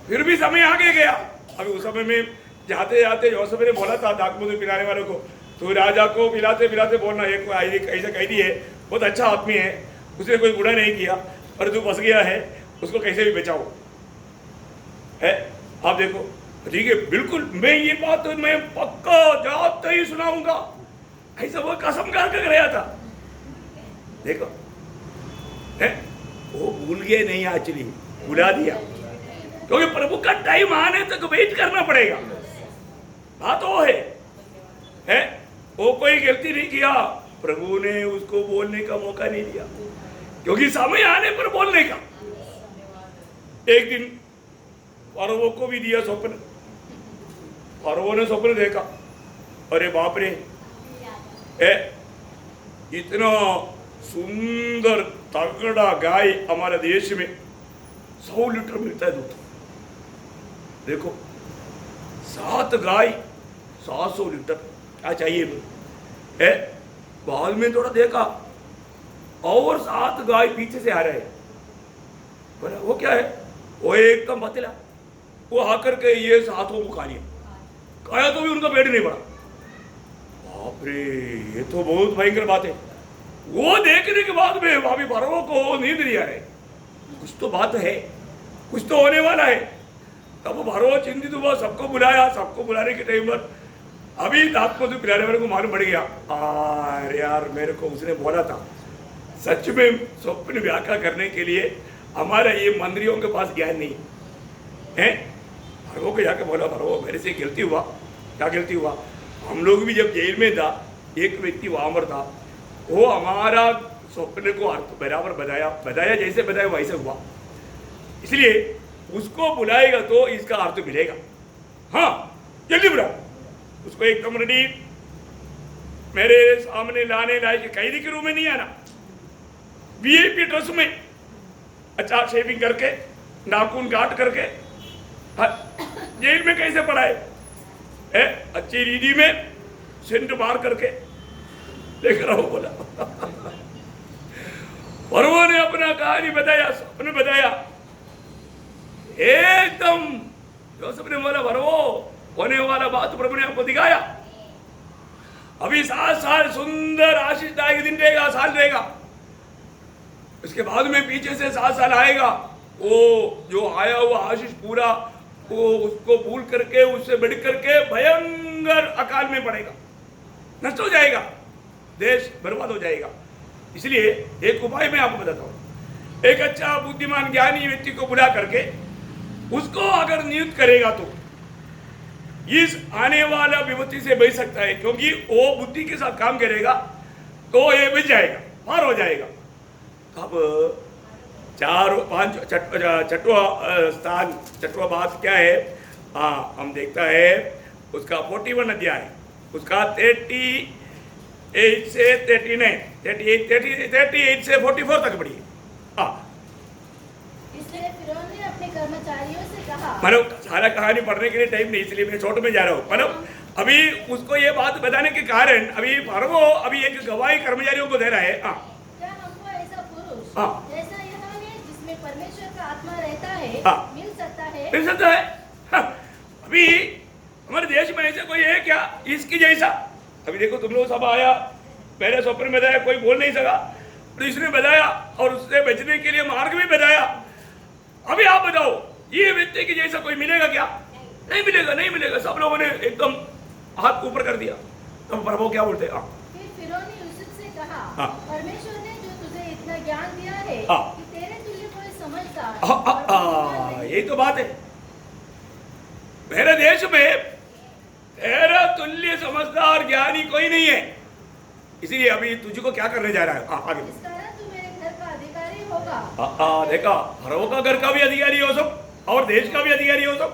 फिर भी समय आगे गया। अभी उस समय में जाते जाते यूसुफ ने बोला था दाखिल वधु पिलाने वालों को, तो राजा को पिलाते पिलाते बोलना एक ऐसा कैदी है, बहुत अच्छा आदमी है, उसने कोई बुरा नहीं किया, और तू फंस गया है, उसको कैसे भी बचाओ। है आप देखो, ठीक है बिल्कुल, मैं ये बात तो मैं पक्का जाते ही सुनाऊंगा, ऐसा वो कसम खा कर गया था। देखो है, वो भूल गए नहीं, एक्चुअली भुला दिया, क्योंकि प्रभु का टाइम आने तक वेट करना पड़ेगा। बात वो है वो कोई गलती नहीं किया, प्रभु ने उसको बोलने का मौका नहीं दिया, क्योंकि समय आने पर बोलने का। एक दिन फरो को भी दिया स्वप्न, फरो ने स्वप्न देखा, अरे बाप रे, इतना सुंदर तगड़ा गाय हमारे देश में 100 लीटर मिलता है दूध। देखो 7 गाय 700 लीटर, क्या चाहिए है। बाद में थोड़ा देखा और 7 गाय पीछे से आ रहे हैं। बोला वो क्या है, वो एकदम पतला, वो आकर के ये 7 को खा लिया, खाया तो भी उनका पेट नहीं बढ़ा। बाप रे, ये तो बहुत भयंकर बात है। वो देखने के बाद में भाभी फरो को नींद नहीं आ रही, कुछ तो बात है, कुछ तो होने वाला है। तब फरो चिंतित हुआ, सबको बुलाया, सबको बुलाने के टाइम पर अभी दांत को पिलाने वाले को मालूम पड़ गया, अरे यार मेरे को उसने बोला था। सच में स्वप्न व्याख्या करने के लिए हमारा ये मंत्रियों के पास ज्ञान नहीं है। फरो को जाकर बोला, फरो मेरे से गलती हुआ। क्या गलती हुआ, हम लोग भी जब जेल में था, एक व्यक्ति वहां पर था, वो हमारा स्वप्न को अर्थ बराबर बताया जैसे बताया वैसे हुआ, इसलिए उसको बुलाएगा तो इसका अर्थ मिलेगा। हाँ जल्दी बुला उसको, एकदम रेडी मेरे सामने लाने लायक कैदी के रूम में नहीं आना, वीआईपी ड्रेस में, अच्छा शेविंग करके, नाखून काट करके, जेल में कैसे पढ़ाए, अच्छी रीति में सेंट मार करके देख रहा हूं। बोला फरो ने अपना कहानी बताया, स्वप्न बताया, एकदम यूसुफ ने बोला फरो होने वाला बात प्रभु ने आपको दिखाया। अभी 7 साल सुंदर आशीषदायक दिन रहेगा, साल रहेगा, उसके बाद में पीछे से 7 साल आएगा, वो जो आया हुआ आशीष पूरा वो उसको भूल करके, उससे बढ़ करके भयंकर अकाल में पड़ेगा, नष्ट हो जाएगा, देश बर्बाद हो जाएगा। इसलिए एक उपाय मैं आपको बताता हूं, एक अच्छा बुद्धिमान ज्ञानी व्यक्ति को बुला करके उसको अगर नियुक्त करेगा तो इस आने वाला विपत्ति से बच सकता है, क्योंकि वो बुद्धि के साथ काम करेगा तो ये बच जाएगा, पार हो जाएगा। अब 4-5 छठवा बात क्या है, हाँ हम देखता है उसका 41 अध्याय, उसका 38 से 38 से 44 तक पढ़िए। हाँ इसलिए फिरौन ने अपने कर्मचारियों से कहा, मतलब सारा कहानी पढ़ने के लिए टाइम नहीं, इसलिए मैं छोटे में जा रहा हूँ। मतलब अभी उसको ये बात बताने के कारण अभी फरो अभी एक गवाही कर्मचारियों को दे रहा है। हाँ क्या हमको ऐसा पुरुष हाँ जैसा यहाँ है जिसमें परमेश्वर का आत्मा रहता है हाँ मिल सकता है? मिल सकता है। हाँ, अभी हमारे देश में ऐसा कोई है क्या इसकी जैसा? अभी देखो तुम लोग सब आया, पहले स्वप्न में बताया, कोई बोल नहीं सका, तो इसने बताया और उससे बचने के लिए मार्ग भी बताया। अभी आप बताओ ये व्यक्ति की जैसा कोई मिलेगा क्या? नहीं मिलेगा, नहीं मिलेगा। सब लोगों ने एकदम हाथ ऊपर कर दिया। तो प्रभु क्या बोलते हैं? फिर फिरौन ने यूसुफ से कहा, हाँ। परमेश्वर ने जो तुझे इतना ज्ञान दिया है हाँ। कि तेरे तुल्य कोई समझदार और बुद्धिमान नहीं। यही तो बात है। मेरे देश में तेरा तुल्य समझदार ज्ञानी कोई नहीं है। इसलिए अभी तुझको क्या करने जा रहा है? आगे इस कारण तू मेरे घर का अधिकारी होगा। देखा, फरो का घर का भी अधिकारी हो सब और देश का भी अधिकारी हो सब।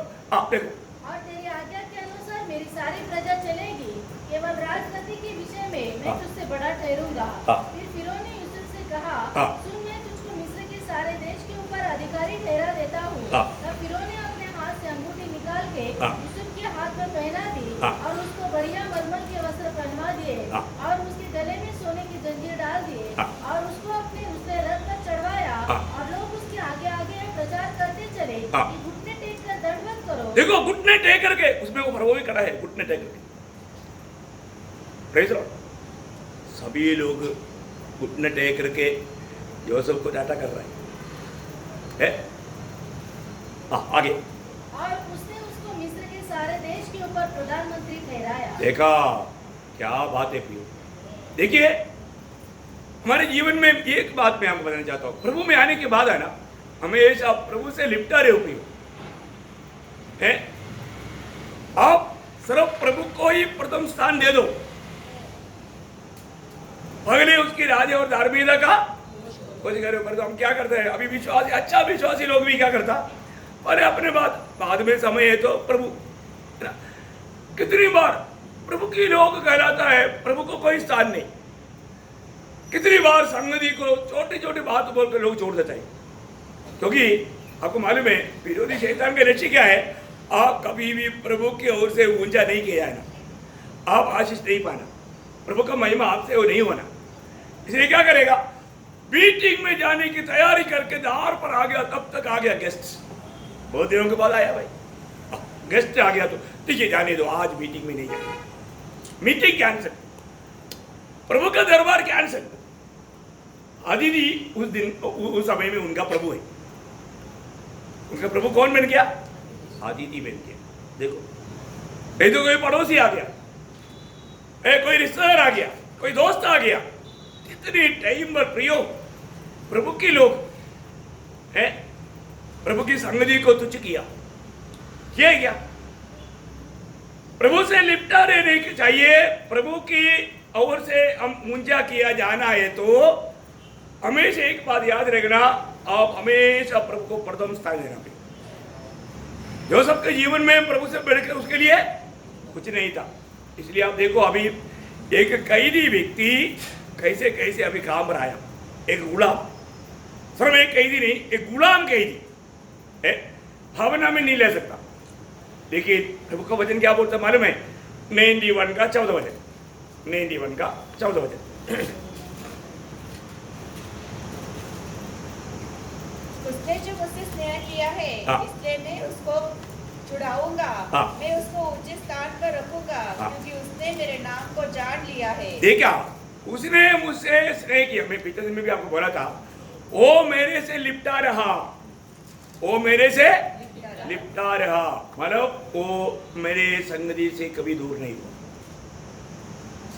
देखो, और तेरी आज्ञा के अनुसार मेरी सारी प्रजा चलेगी। केवल राजगद्दी के विषय में मैं तुझसे बड़ा ठहरूंगा। फिर फिरौन ने यूसुफ से कहा, सुन, मैं तुझको मिस्र के सारे देश के ऊपर अधिकारी ठहरा देता हूँ। तब फिरौन ने अपने हाथ से अंगूठी निकाल के यूसुफ के हाथ में पहना दी और उसको बढ़िया मलमल के वस्त्र पहनवा दिए और उसके गले में सोने की जंजीर डाल दिए और उसको अपने दूसरे रथ पर चढ़वाया और लोग उसके आगे आगे प्रचार करते चले कि घुटने टेक कर दंडवत करो। देखो, घुटने टेक करके, उसमें वो फरो भी खड़ा है, घुटने टेक करके। Praise Lord. सभी लोग घुटने टेक करके यूसुफ को डांटा कर रहे हैं। आगे। और उसने उसको मिस्र के सारे देश के ऊपर प्रधानमंत्री ठहराया। देखा, क्या बात है प्रियो। देखिए, हमारे जीवन में एक बात मैं आपको बताना चाहता हूँ। प्रभु में आने के बाद है ना, हमेशा प्रभु से लिपटा रहे हो प्रियो, है? आप सिर्फ प्रभु को ही प्रथम स्थान दे दो, अगले उसकी राज्य और धार्मिकता का कुछ करो। पर तो हम क्या करते हैं, अभी विश्वासी, अच्छा विश्वासी लोग भी क्या करता, अरे अपने बाद में समय है तो प्रभु, है ना? कितनी बार प्रभु की लोग कहलाता है, प्रभु को कोई स्थान नहीं। कितनी बार संगति को छोटी छोटी बात बोलकर लोग छोड़ देते हैं, क्योंकि आपको मालूम है विरोधी शैतान के लक्ष्य क्या है? आप कभी भी प्रभु की ओर से ऊंचा नहीं किया है ना, आप आशीष नहीं पाना, प्रभु का महिमा आपसे वो नहीं होना। इसलिए क्या करेगा, मीटिंग में जाने की तैयारी करके द्वार पर आ गया, तब तक आ गया गेस्ट, बहुत दिनों के बाद आया भाई, गेस्ट आ गया तो ठीक है जाने दो, आज मीटिंग में नहीं जाना, मीटिंग कैंसिल, प्रभु का दरबार कैंसिल। आदिति उस दिन उस समय में उनका प्रभु है, उनका प्रभु कौन बन गया? आदिति बन गया। देखो, तो कोई पड़ोसी आ गया, कोई रिश्तेदार आ गया, कोई दोस्त आ गया, कितने टाइम पर प्रियो प्रभु के लोग हैं, प्रभु की संगति को तुच्छ किया, ये क्या? प्रभु से लिपटा रहने के चाहिए, प्रभु की ओर से हम ऊंचा किया जाना है तो हमेशा एक बात याद रखना, आप हमेशा प्रभु को प्रथम स्थान देना चाहिए। जो सबके जीवन में प्रभु से बढ़कर उसके लिए कुछ नहीं था। इसलिए आप देखो, अभी एक कैदी व्यक्ति कैसे कैसे अभी काम रहा, एक गुलाम, सिर्फ एक कैदी नहीं, एक गुलाम कैदी है, भावना में नहीं ले सकता। देखिए प्रभु का वचन क्या बोलता मालूम है? 91 का 14 वचन, 91 का 14 वचन। उसने जो मुझसे स्नेह किया है, इसलिए मैं उसको छुड़ाऊंगा, मैं उसको ऊंचे स्थान पर रखूंगा, क्योंकि उसने मेरे नाम को जान लिया है। देखा, उसने मुझसे स्नेह किया। मैं पिछले दिन में भी आपको बोला था, वो मेरे से लिपटा रहा, वो मेरे से लिपटा रहा, मतलब वो मेरे संगति से कभी दूर नहीं हुआ।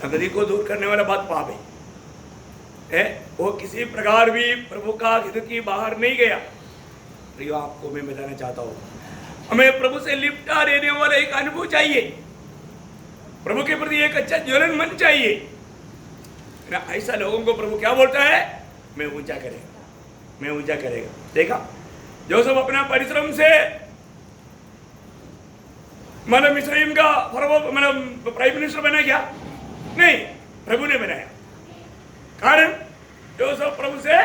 संगति को दूर करने वाला बात पाप है, वो किसी प्रकार भी प्रभु का हित की बाहर नहीं गया। प्रियो, आपको मैं बताना चाहता हूँ, हमें प्रभु से लिपटा रहने वाला एक अनुभव चाहिए, प्रभु के प्रति एक अच्छा ज्वलन मन चाहिए ना। ऐसा लोगों को प्रभु क्या बोलता है? मैं ऊंचा करेगा, मैं ऊंचा करेगा। देखा, जो सब अपना परिश्रम से मतलब मिस्र का मतलब प्राइम मिनिस्टर बना क्या? नहीं, प्रभु ने बनाया। कारण जो सब प्रभु से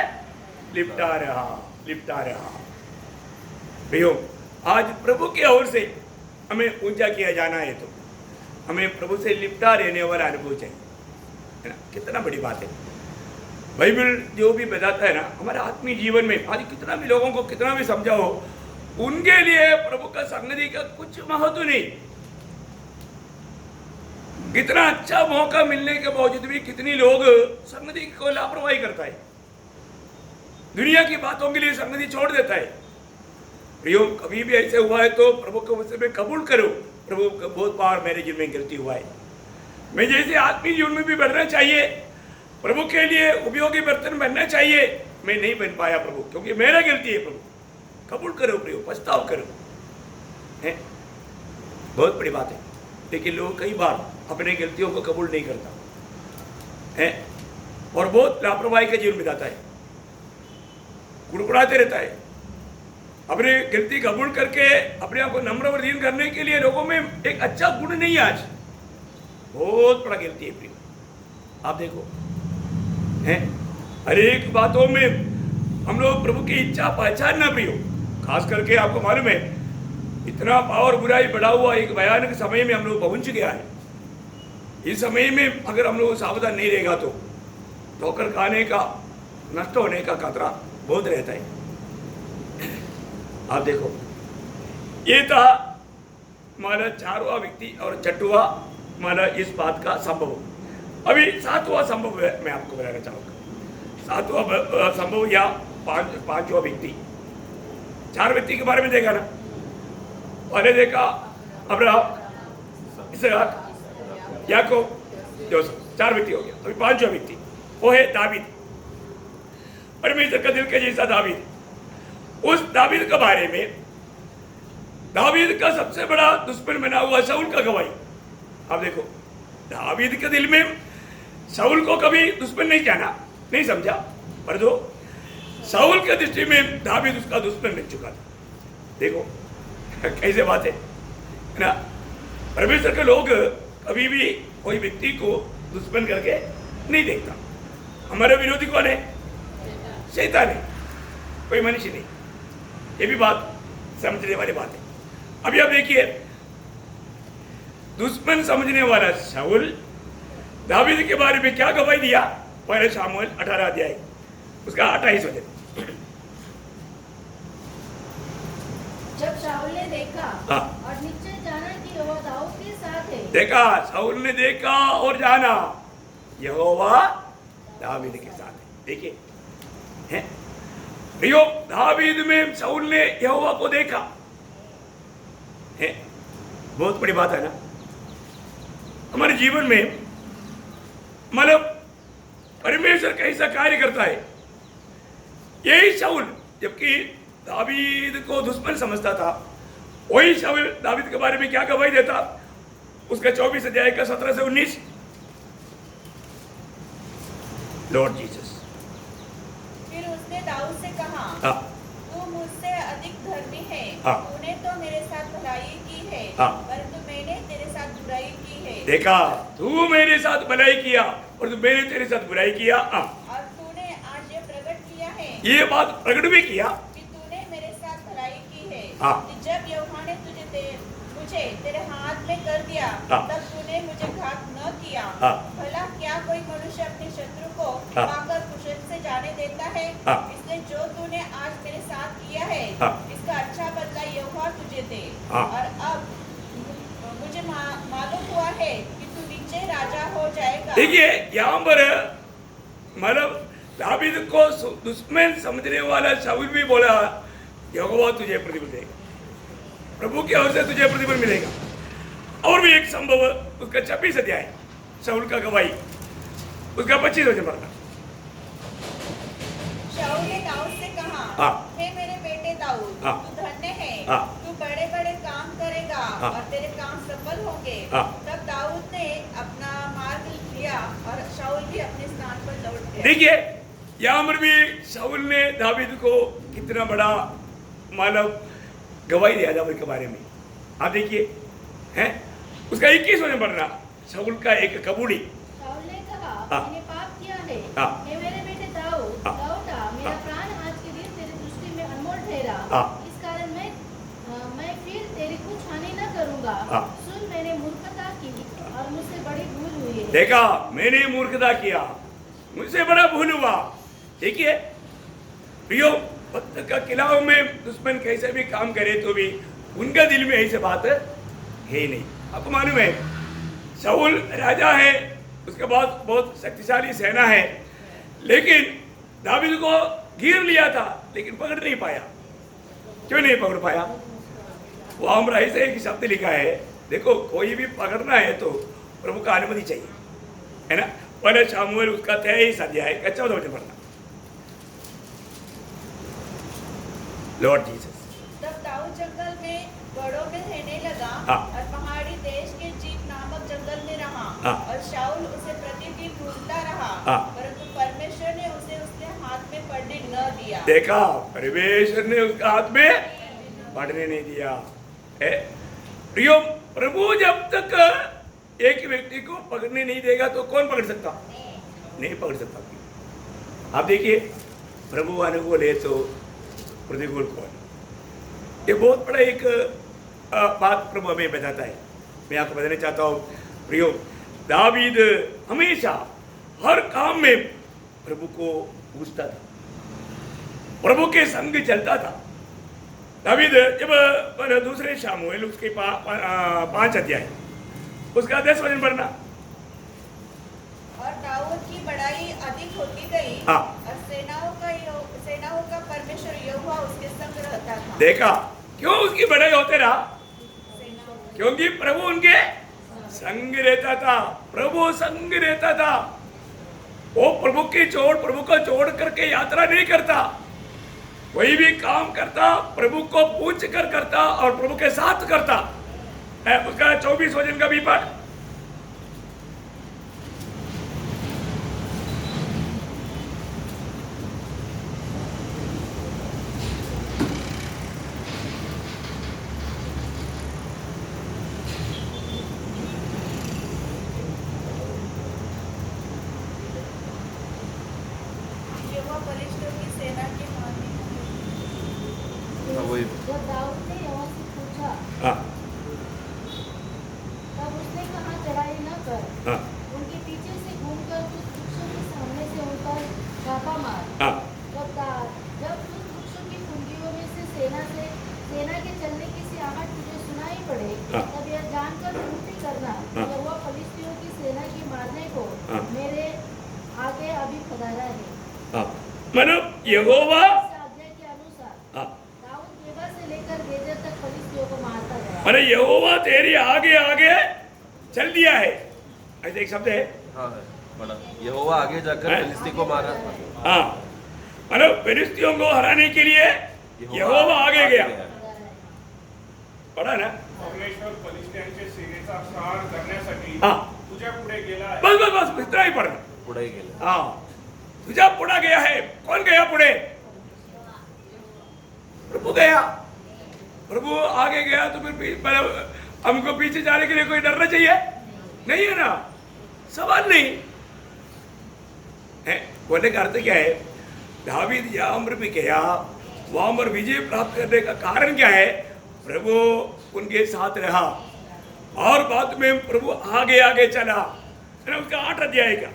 लिपटा रहा, लिपटा रहा। भैया, आज प्रभु की ओर से हमें ऊंचा किया जाना है तो हमें प्रभु से लिपटा रहने वाला अनुभव चाहिए, है ना। कितना बड़ी बात है। बाइबल जो भी बताता है ना, हमारे आत्मीय जीवन में आज कितना भी लोगों को कितना भी समझाओ, उनके लिए प्रभु का संगति का कुछ महत्व नहीं। कितना अच्छा मौका मिलने के बावजूद भी कितनी लोग संगति को लापरवाही करता है, दुनिया की बातों के लिए संगति छोड़ देता है। प्रियो, कभी भी ऐसे हुआ है तो प्रभु को मुझसे में कबूल करो, प्रभु बहुत बार मेरे जीवन में गलती हुआ है, मैं जैसे आत्मीय जीवन में भी बढ़ना चाहिए, प्रभु के लिए उपयोगी बर्तन बनना चाहिए, मैं नहीं बन पाया प्रभु, क्योंकि मेरा गलती है। प्रभु कबूल करो, प्रियो पछताव करो, है बहुत बड़ी बात है। लेकिन लोग कई बार अपने गलतियों को कबूल नहीं करता है और बहुत लापरवाही का जीवन बिताता है, कुड़कुड़ाते रहता है। अपनी गलती कबूल करके अपने आप को नम्र और दीन करने के लिए लोगों में एक अच्छा गुण नहीं है। आज बहुत बड़ा गलती है प्रिय। आप देखो हैं हर एक बातों में हम लोग प्रभु की इच्छा पहचानना प्रियो। खास करके आपको मालूम है इतना पावर बुराई बढ़ा हुआ एक भयानक समय में हम लोग पहुंच गया है। इस समय में अगर हम लोग सावधान नहीं रहेगा तो ठोकर खाने का, नष्ट होने का खतरा बहुत रहता है। आप देखो ये था हमारा 4वां व्यक्ति और 6वां हमारा इस बात का संभव। अभी 7वां संभव मैं आपको बताना चाहूँगा। 7वां संभव या 5वां व्यक्ति। 4 व्यक्ति के बारे में देखा ना, पहले देखा अब्राहम, इसहाक, याकूब, यूसुफ। 4 व्यक्ति हो गया। अभी 5वां व्यक्ति वो है दावीद। परमेश्वर का दिल के जैसा दावीद। उस दावीद के बारे में दावीद का सबसे बड़ा दुश्मन बना हुआ शाऊल का गवाही। आप देखो दावीद के दिल में शाऊल को कभी दुश्मन नहीं जाना, नहीं समझा, पर जो शाऊल के दृष्टि में दावीद उसका दुश्मन बन चुका था। देखो कैसे बात है ना। परमेश्वर के लोग कभी भी कोई व्यक्ति को दुश्मन करके नहीं देखता। हमारा विरोधी कौन है? शैतान है, कोई मनुष्य नहीं। ये भी बात समझने वाली बात है। अभी आप देखिए दुश्मन समझने वाला शाऊल दावीद के बारे में क्या गवाही दिया। पहले शामूएल 18 अध्याय उसका 28 वचन। जब शाऊल ने देखा हाँ। और निश्चय जाना कि यहोवा दाऊद के साथ है। देखा, शाऊल ने देखा और जाना यहोवा दावीद के साथ है। देखिए हैं प्रियो, दावीद में शाऊल ने यहोवा को देखा है। बहुत बड़ी बात है ना। हमारे जीवन में मतलब परमेश्वर कैसा कार्य करता है। यही शाऊल जबकि दावीद को दुश्मन समझता था, वही शाऊल दावीद के बारे में क्या गवाही देता। उसका 24 अध्याय का 17 से 19। Lord Jesus. फिर उसने दाऊद से कहा, हाँ। तू मुझसे अधिक धर्मी है। हाँ। तूने तो मेरे साथ भलाई की है, हाँ। परंतु मैंने तेरे साथ बुराई की है। देखा, तू मेरे साथ भलाई किया और तू मैंने तेरे साथ बुराई किया। हाँ। और तूने आज ये प्रकट किया है ये बात प्रकट भी किया कि तूने मेरे साथ भलाई की है। हाँ। कि जब यहोवा ने मुझे तेरे हाथ में कर दिया, हाँ। तब तूने मुझे घात न किया। हाँ। भला क्या कोई मनुष्य अपने शत्रु को हाँ। पाकर कुशल से जाने देता है? हाँ। इसलिए जो तूने आज मेरे साथ किया है, हाँ। इसका अच्छा बदला यहोवा तुझे दे। हाँ। और अब मुझे मालूम हुआ है कि तू नीचे राजा हो जाएगा। देखिए यहाँ पर मतलब दावीद को दुश्मन समझने वाला शाऊल भी बोला यहोवा तुझे प्रतिफल देगा, प्रभु की ओर से तुझे प्रतिफल मिलेगा। और भी एक संभव उसका 26 अध्याय शाऊल का गवाही उसका 25 वचन पढ़ना। शाऊल ने दाऊद से कहा, हाँ। हे मेरे बेटे दाऊद, हाँ। तू धन्य है। हाँ। तू बड़े बड़े काम करेगा हाँ। और तेरे काम सफल होंगे। हाँ। तब दाऊद ने अपना मार्ग लिया और शाऊल भी अपने स्थान पर लौट गया। देखिए यहाँ पर भी शाऊल ने दावीद को कितना बड़ा मानव गवाही दिया दावीद के बारे में। आप देखिए हैं उसका 21 वचन पढ़ना। शाऊल का एक कबूली। शाऊल ने कहा, हाँ। मैंने पाप किया है। हाँ। हे मेरे बेटे दाऊद, हाँ। दाऊदा, मेरा हाँ। प्राण आज के दिन तेरी दृष्टि में अनमोल ठहरा। हाँ। इस कारण मैं फिर तेरी कुछ हानि न करूंगा। हाँ। सुन, मैंने मूर्खता की और मुझसे बड़ी भूल हुई है। देखा, मैंने मूर्खता किया, मुझसे बड़ा भूल हुआ। देखिए प्रियो, वक्त का खिलाफ में दुश्मन कैसे भी काम करे तो भी उनका दिल में ऐसी बात है ही नहीं। आपको मालूम है शाऊल राजा है, उसके बाद बहुत शक्तिशाली सेना है, लेकिन दावीद को घेर लिया था लेकिन पकड़ नहीं पाया। क्यों नहीं पकड़ पाया? वो हमारा ऐसे एक शब्द लिखा है, देखो कोई भी पकड़ना है तो प्रभु का अनुमति चाहिए, है ना। पहले शामूएल उसका 23 अध्याय का 14 वचन पढ़ना। Lord Jesus. तब दाऊद जंगल में गढ़ों में रहने लगा हाँ। और पहाड़ी देश के जीप नामक जंगल में रहा हाँ। और शाऊल उसे प्रतिदिन ढूंढता रहा हाँ। परंतु परमेश्वर ने उसे उसके हाथ में पड़ने न दिया। देखा, परमेश्वर ने उसका हाथ में पड़ने नहीं दिया है। प्रियो, प्रभु जब तक एक व्यक्ति को पकड़ने नहीं देगा तो कौन पकड़ सकता? नहीं पकड़ सकता। आप देखिए, प्रभु अनुकूल है तो प्रतिकूल कौन? ये बहुत बड़ा एक बात प्रभु हमें बताता है। मैं आपको बताना चाहता हूँ प्रियो, दावीद हमेशा हर काम में प्रभु को पूछता था, प्रभु के संग चलता था। दावीद जब दूसरे शामुएल उसके 5 अध्याय उसका 10 वचन पढ़ना। और दाऊद की बड़ाई अधिक होती गई हाँ। और सेनाओं का परमेश्वर यहोवा उसके संग रहता था। देखा, क्यों उसकी बड़ाई होते रहा? सेनाओं का- क्योंकि प्रभु उनके संग रहता था। प्रभु संग रहता था। वो प्रभु का छोड़ करके यात्रा नहीं करता। कोई भी काम करता प्रभु को पूछ कर करता और प्रभु के साथ करता है। उसका 24 वचन का भी पाठ। यहोवा फलिश्तियों की सेना के मारने हाँ, वही। जब दाऊद ने यहोवा से पूछा हाँ तब उसने कहा चढ़ाई न कर, हाँ उनके पीछे से घूमकर कुछ वृक्षों के सामने से उन पर छापा मार। हाँ जब कुछ वृक्षों की कुंडियों में से सेना के चलने की सी आहट तुझे सुनाई पड़े, हाँ। तब यह जानकर विनती करना हाँ। यहोवा फलिश्तियों की सेना की मारने को हाँ। मेरे आगे अभी पधारा है। हाँ, मतलब यहोवा, इस आज्ञा के अनुसार हाँ, दाऊद गेबा से लेकर गेजर तक फलिश्तियों को मारता गया। मतलब यहोवा तेरी आगे आगे चल दिया है, ऐसे एक शब्द है। हाँ है बड़ा। यहोवा आगे जाकर हैं? फिलिस्ती को मारा। हाँ, मतलब फिलिस्तियों को हराने के लिए यहोवा आगे गया। पढ़ा ना? परमेश्वर फलिस्त्यांच्या सेनेचा संहार करण्यासाठी हा. तुझ्या पुढे गेला आहे. बस बस बस इतना ही पढ़ना। पुढे गेले। हाँ, तुझा पुढ़ा गया है। कौन गया पुढ़े? प्रभु गया। प्रभु आगे गया तो फिर हमको पीछे जाने के लिए कोई डरना चाहिए? नहीं है ना, सवाल नहीं है। बोलने का अर्थ क्या है? दावीद याम्र में गया, वहां पर विजय प्राप्त करने का कारण क्या है? प्रभु उनके साथ रहा और बाद में प्रभु आगे आगे चला है ना। उसका 8 अध्याय का,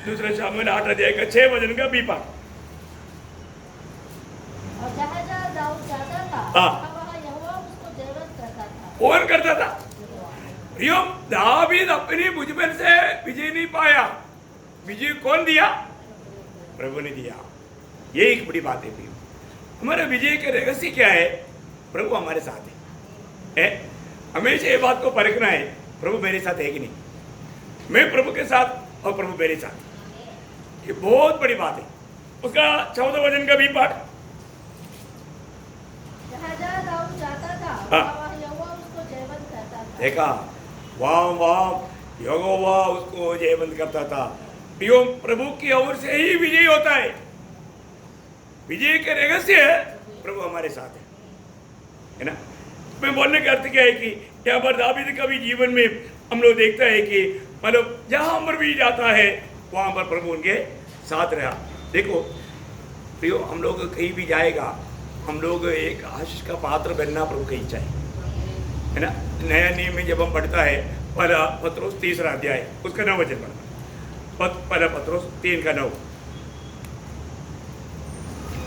दूसरा शामिल 8 अध्याय का 6 वचन का भी पाठ। और जहाँ जहाँ दाऊद जाता था हाँ। वहाँ यहोवा उसको जयवंत करता था। कौन करता था? प्रियो, दावीद अपनी मुझमें से विजय नहीं पाया। विजय कौन दिया? प्रभु ने दिया। ये एक बड़ी बात है प्रियो। हमारे विजय के रहस्य क्या है? प्रभु हमारे साथ है। हमेशा ये बात को परखना है, प्रभु मेरे साथ है कि नहीं, मैं प्रभु के साथ और प्रभु मेरे साथ। ये बहुत बड़ी बात है। उसका 14 वचन का भी पाठ। जहाँ जहाँ दाऊद जाता था हाँ। वहाँ यहोवा उसको जयवंत करता था। देखा, वाह यहोवा उसको जयवंत करता था। प्रियो, प्रभु की ओर से ही विजय होता है। विजय के रहस्य प्रभु हमारे साथ है ना। मैं बोलने का अर्थ क्या है कि यहाँ पर दावीद का भी जीवन में हम लोग देखता है कि मतलब जहाँ पर भी जाता है वहाँ पर प्रभु उनके साथ रहा। देखो प्रियो, हम लोग कहीं भी जाएगा, हम लोग एक आशीष का पात्र बनना प्रभु की इच्छा है ना। नया नियम में जब हम पढ़ता है पहला पत्रोस 3 अध्याय उसका 9 वचन पढ़ना। पहला पत्रोस 3 का 9।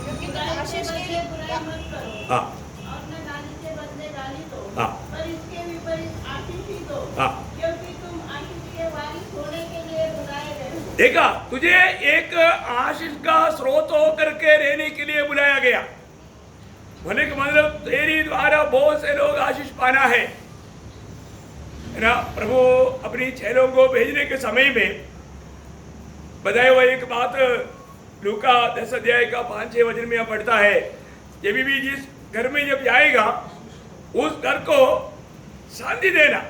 क्योंकि तुम आशीष के लिए बुराई मत करो हाँ और न गाली से बदले गाली दो हाँ पर इसके विपरीत आशीष ही दो हाँ। क्योंकि तुम आशीष के वारिस होने के लिए बुलाए गए हो। देखा, तुझे एक आशीष का स्रोत होकर के रहने के लिए बुलाया गया। बोले का मतलब तेरी द्वारा बहुत से लोग आशीष पाना है ना। प्रभु अपनी चेलों को भेजने के समय में बताया हुआ एक बात लूका 10 अध्याय का 5-6 वचन में पढ़ता है। जब भी जिस घर में जब जाएगा उस घर को शांति देना,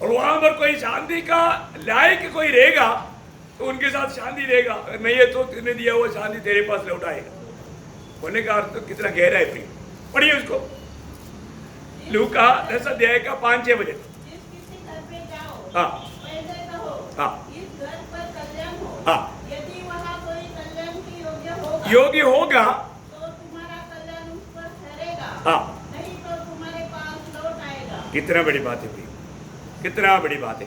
और वहां पर कोई शांति का लायक कोई रहेगा तो उनके साथ शांति देगा, नहीं है तो तुमने दिया वो शांति तेरे पास लौटाएगा। होने का अर्थ तो कितना गहरा है प्रिय। पढ़िए उसको, लूका 10 अध्याय का 5-6 बजे। जिस किसी घर पे जाओ, हाँ पहले कहो, हाँ इस घर पर कल्याण हो। हाँ, यदि वहाँ कोई कल्याण की योग्य योग्य होगा तो तुम्हारा कल्याण उस पर ठहरेगा, हाँ। नहीं तो तुम्हारे पास लौट आएगा। कितना बड़ी बात है प्रिय, कितना बड़ी बात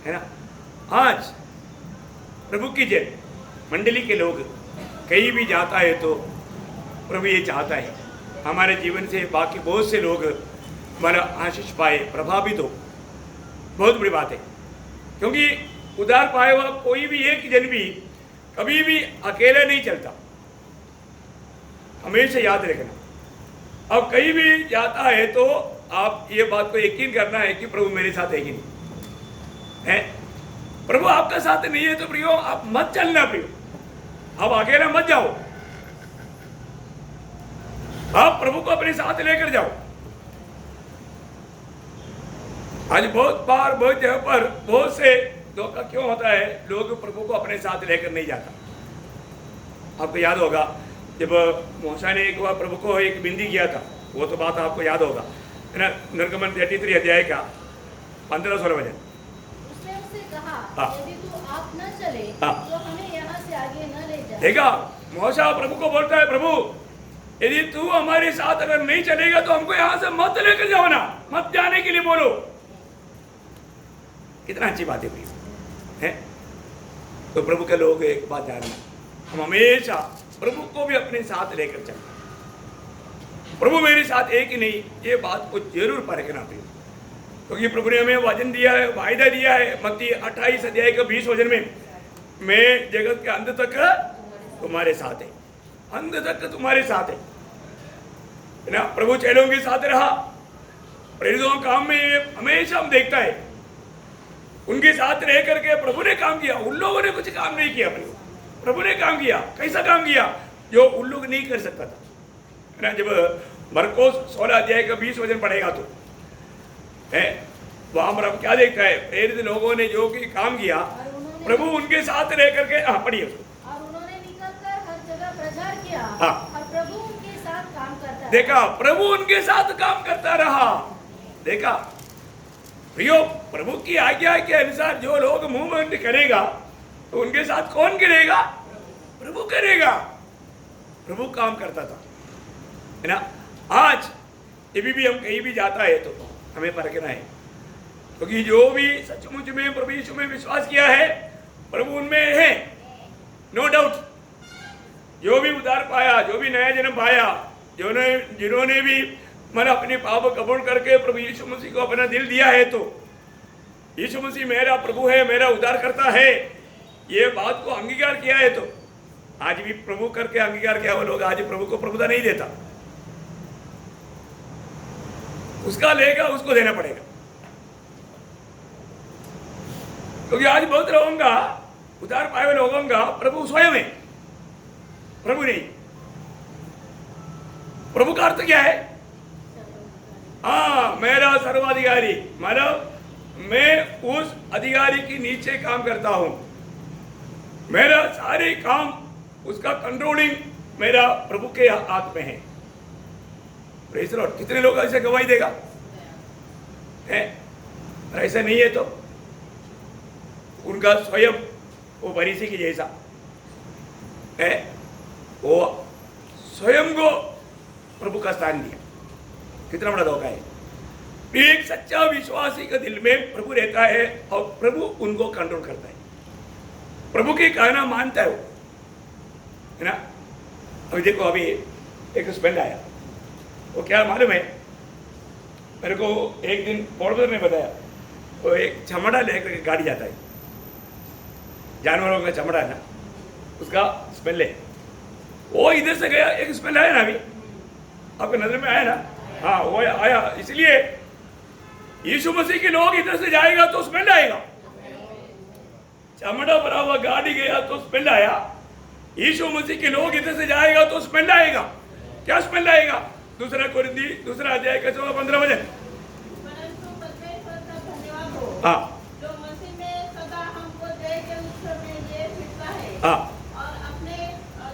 है ना। आज प्रभु की जय मंडली के लोग कहीं भी जाता है तो प्रभु ये चाहता है हमारे जीवन से बाकी बहुत से लोग हमारा आशीष पाए, प्रभावित हो। बहुत बड़ी बात है, क्योंकि उधार पाए हुआ कोई भी एक जन भी कभी भी अकेले नहीं चलता, हमेशा याद रखना। अब कहीं भी जाता है तो आप ये बात को यकीन करना है कि प्रभु मेरे साथ है कि नहीं है। प्रभु आपका साथ नहीं है तो प्रियो आप मत चलना प्रियो, आप अकेला मत जाओ, आप प्रभु को अपने साथ लेकर जाओ। आज बहुत बार बहुत जगह पर बहुत से धोखा क्यों होता है, लोग प्रभु को अपने साथ लेकर नहीं जाता। आपको याद होगा जब मूसा ने एक बार प्रभु को एक बिंदी किया था, वो तो बात आपको याद होगा है ना, निर्गमन 33 अध्याय का 15-16 वचन। उसने उससे कहा, हाँ। यदि तू आप न चले हाँ। तो हमें यहाँ से आगे न ले जा। देखा, मूसा प्रभु को बोलता है, प्रभु यदि तू हमारे साथ अगर नहीं चलेगा तो हमको यहाँ से मत लेकर जाओ ना, मत जाने के लिए बोलो। कितना अच्छी बात है भाई है। तो प्रभु के लोग एक बात जानना, हम हमेशा प्रभु को भी अपने साथ लेकर चलना। प्रभु मेरे साथ है कि नहीं, ये बात को जरूर परखना चाहिए, क्योंकि प्रभु ने हमें वचन दिया है, वायदा दिया है मत्ती 28 अध्याय के 20 वचन में, मैं जगत के अंत तक तुम्हारे साथ है, अंत तक तुम्हारे साथ है ना। प्रभु चेलों के साथ रहा, प्रेरितों के काम में हमेशा हम देखता है उनके साथ रह करके प्रभु ने काम किया। उन लोगों ने कुछ काम नहीं किया, प्रभु ने काम किया। कैसा काम किया जो उन लोग नहीं कर सकता था ना। जब मरकोस 16 अध्याय का 20 वचन पढ़ेगा तो है वहां पर हम क्या देखता है, प्रेरित लोगों ने जो कि काम किया, प्रभु उनके साथ रह करके, हाँ पढ़िए। और उन्होंने निकलकर हर जगह प्रचार किया, हाँ। और प्रभु उनके साथ काम करता देखा, प्रभु उनके साथ काम करता रहा। देखा प्रियो, प्रभु की आज्ञा के अनुसार जो लोग मुंह बंद करेगा तो उनके साथ कौन करेगा, प्रभु करेगा। प्रभु काम करता था है ना। आज ये भी हम कहीं भी जाता है तो हमें परखना है, क्योंकि जो भी सचमुच में प्रभु यीशु में विश्वास किया है प्रभु उनमें है, नो डाउट। जो भी उद्धार पाया, जो भी नया जन्म पाया, जिन्होंने भी मन अपने पाप कबूल करके प्रभु यीशु मसीह को अपना दिल दिया है, तो यीशु मसीह मेरा प्रभु है, मेरा उद्धार करता है, ये बात को अंगीकार किया है, तो आज भी प्रभु करके अंगीकार किया वो लोग आज प्रभु को प्रभुता नहीं देता। उसका लेगा, उसको देना पड़ेगा, क्योंकि आज बहुत लोगों का उद्धार पाए हुए लोगों का प्रभु स्वयं है, प्रभु नहीं। प्रभु का अर्थ क्या है, हाँ मेरा सर्वाधिकारी, मतलब मैं उस अधिकारी के नीचे काम करता हूं, मेरा सारे काम उसका कंट्रोलिंग मेरा प्रभु के हाथ में है। Praise the Lord. कितने लोग ऐसे गवाही देगा है, और ऐसा नहीं है तो उनका स्वयं वो फरीसी की जैसा है, वो स्वयं को प्रभु का स्थान दिया। कितना बड़ा धोखा है। एक सच्चा विश्वासी के दिल में प्रभु रहता है और प्रभु उनको कंट्रोल करता है, प्रभु के कहना मानता है वो, है ना। अभी देखो, अभी एक स्पेंड आया, वो क्या मालूम है मेरे को, एक दिन पोर्टर ने बताया, वो एक चमड़ा लेकर के गाड़ी जाता है, जानवरों का चमड़ा है ना, उसका स्मेल है। वो इधर से गया, एक स्मेल आया ना, अभी आपके नजर में आया ना, हाँ वो आया। इसलिए यीशु मसीह के लोग इधर से जाएगा तो स्मेल आएगा। चमड़ा भरा हुआ गाड़ी गया तो स्मेल आया, यीशु मसीह के लोग इधर से जाएगा तो स्मेल आएगा। क्या स्मेल आएगा, दूसरा कुरिन्थी दूसरा अध्याय का 15 वचन। परंतु परमेश्वर का धन्यवाद हो हाँ जो मसीह में सदा हमको जय के उत्सव में लिए फिरता है हाँ और अपने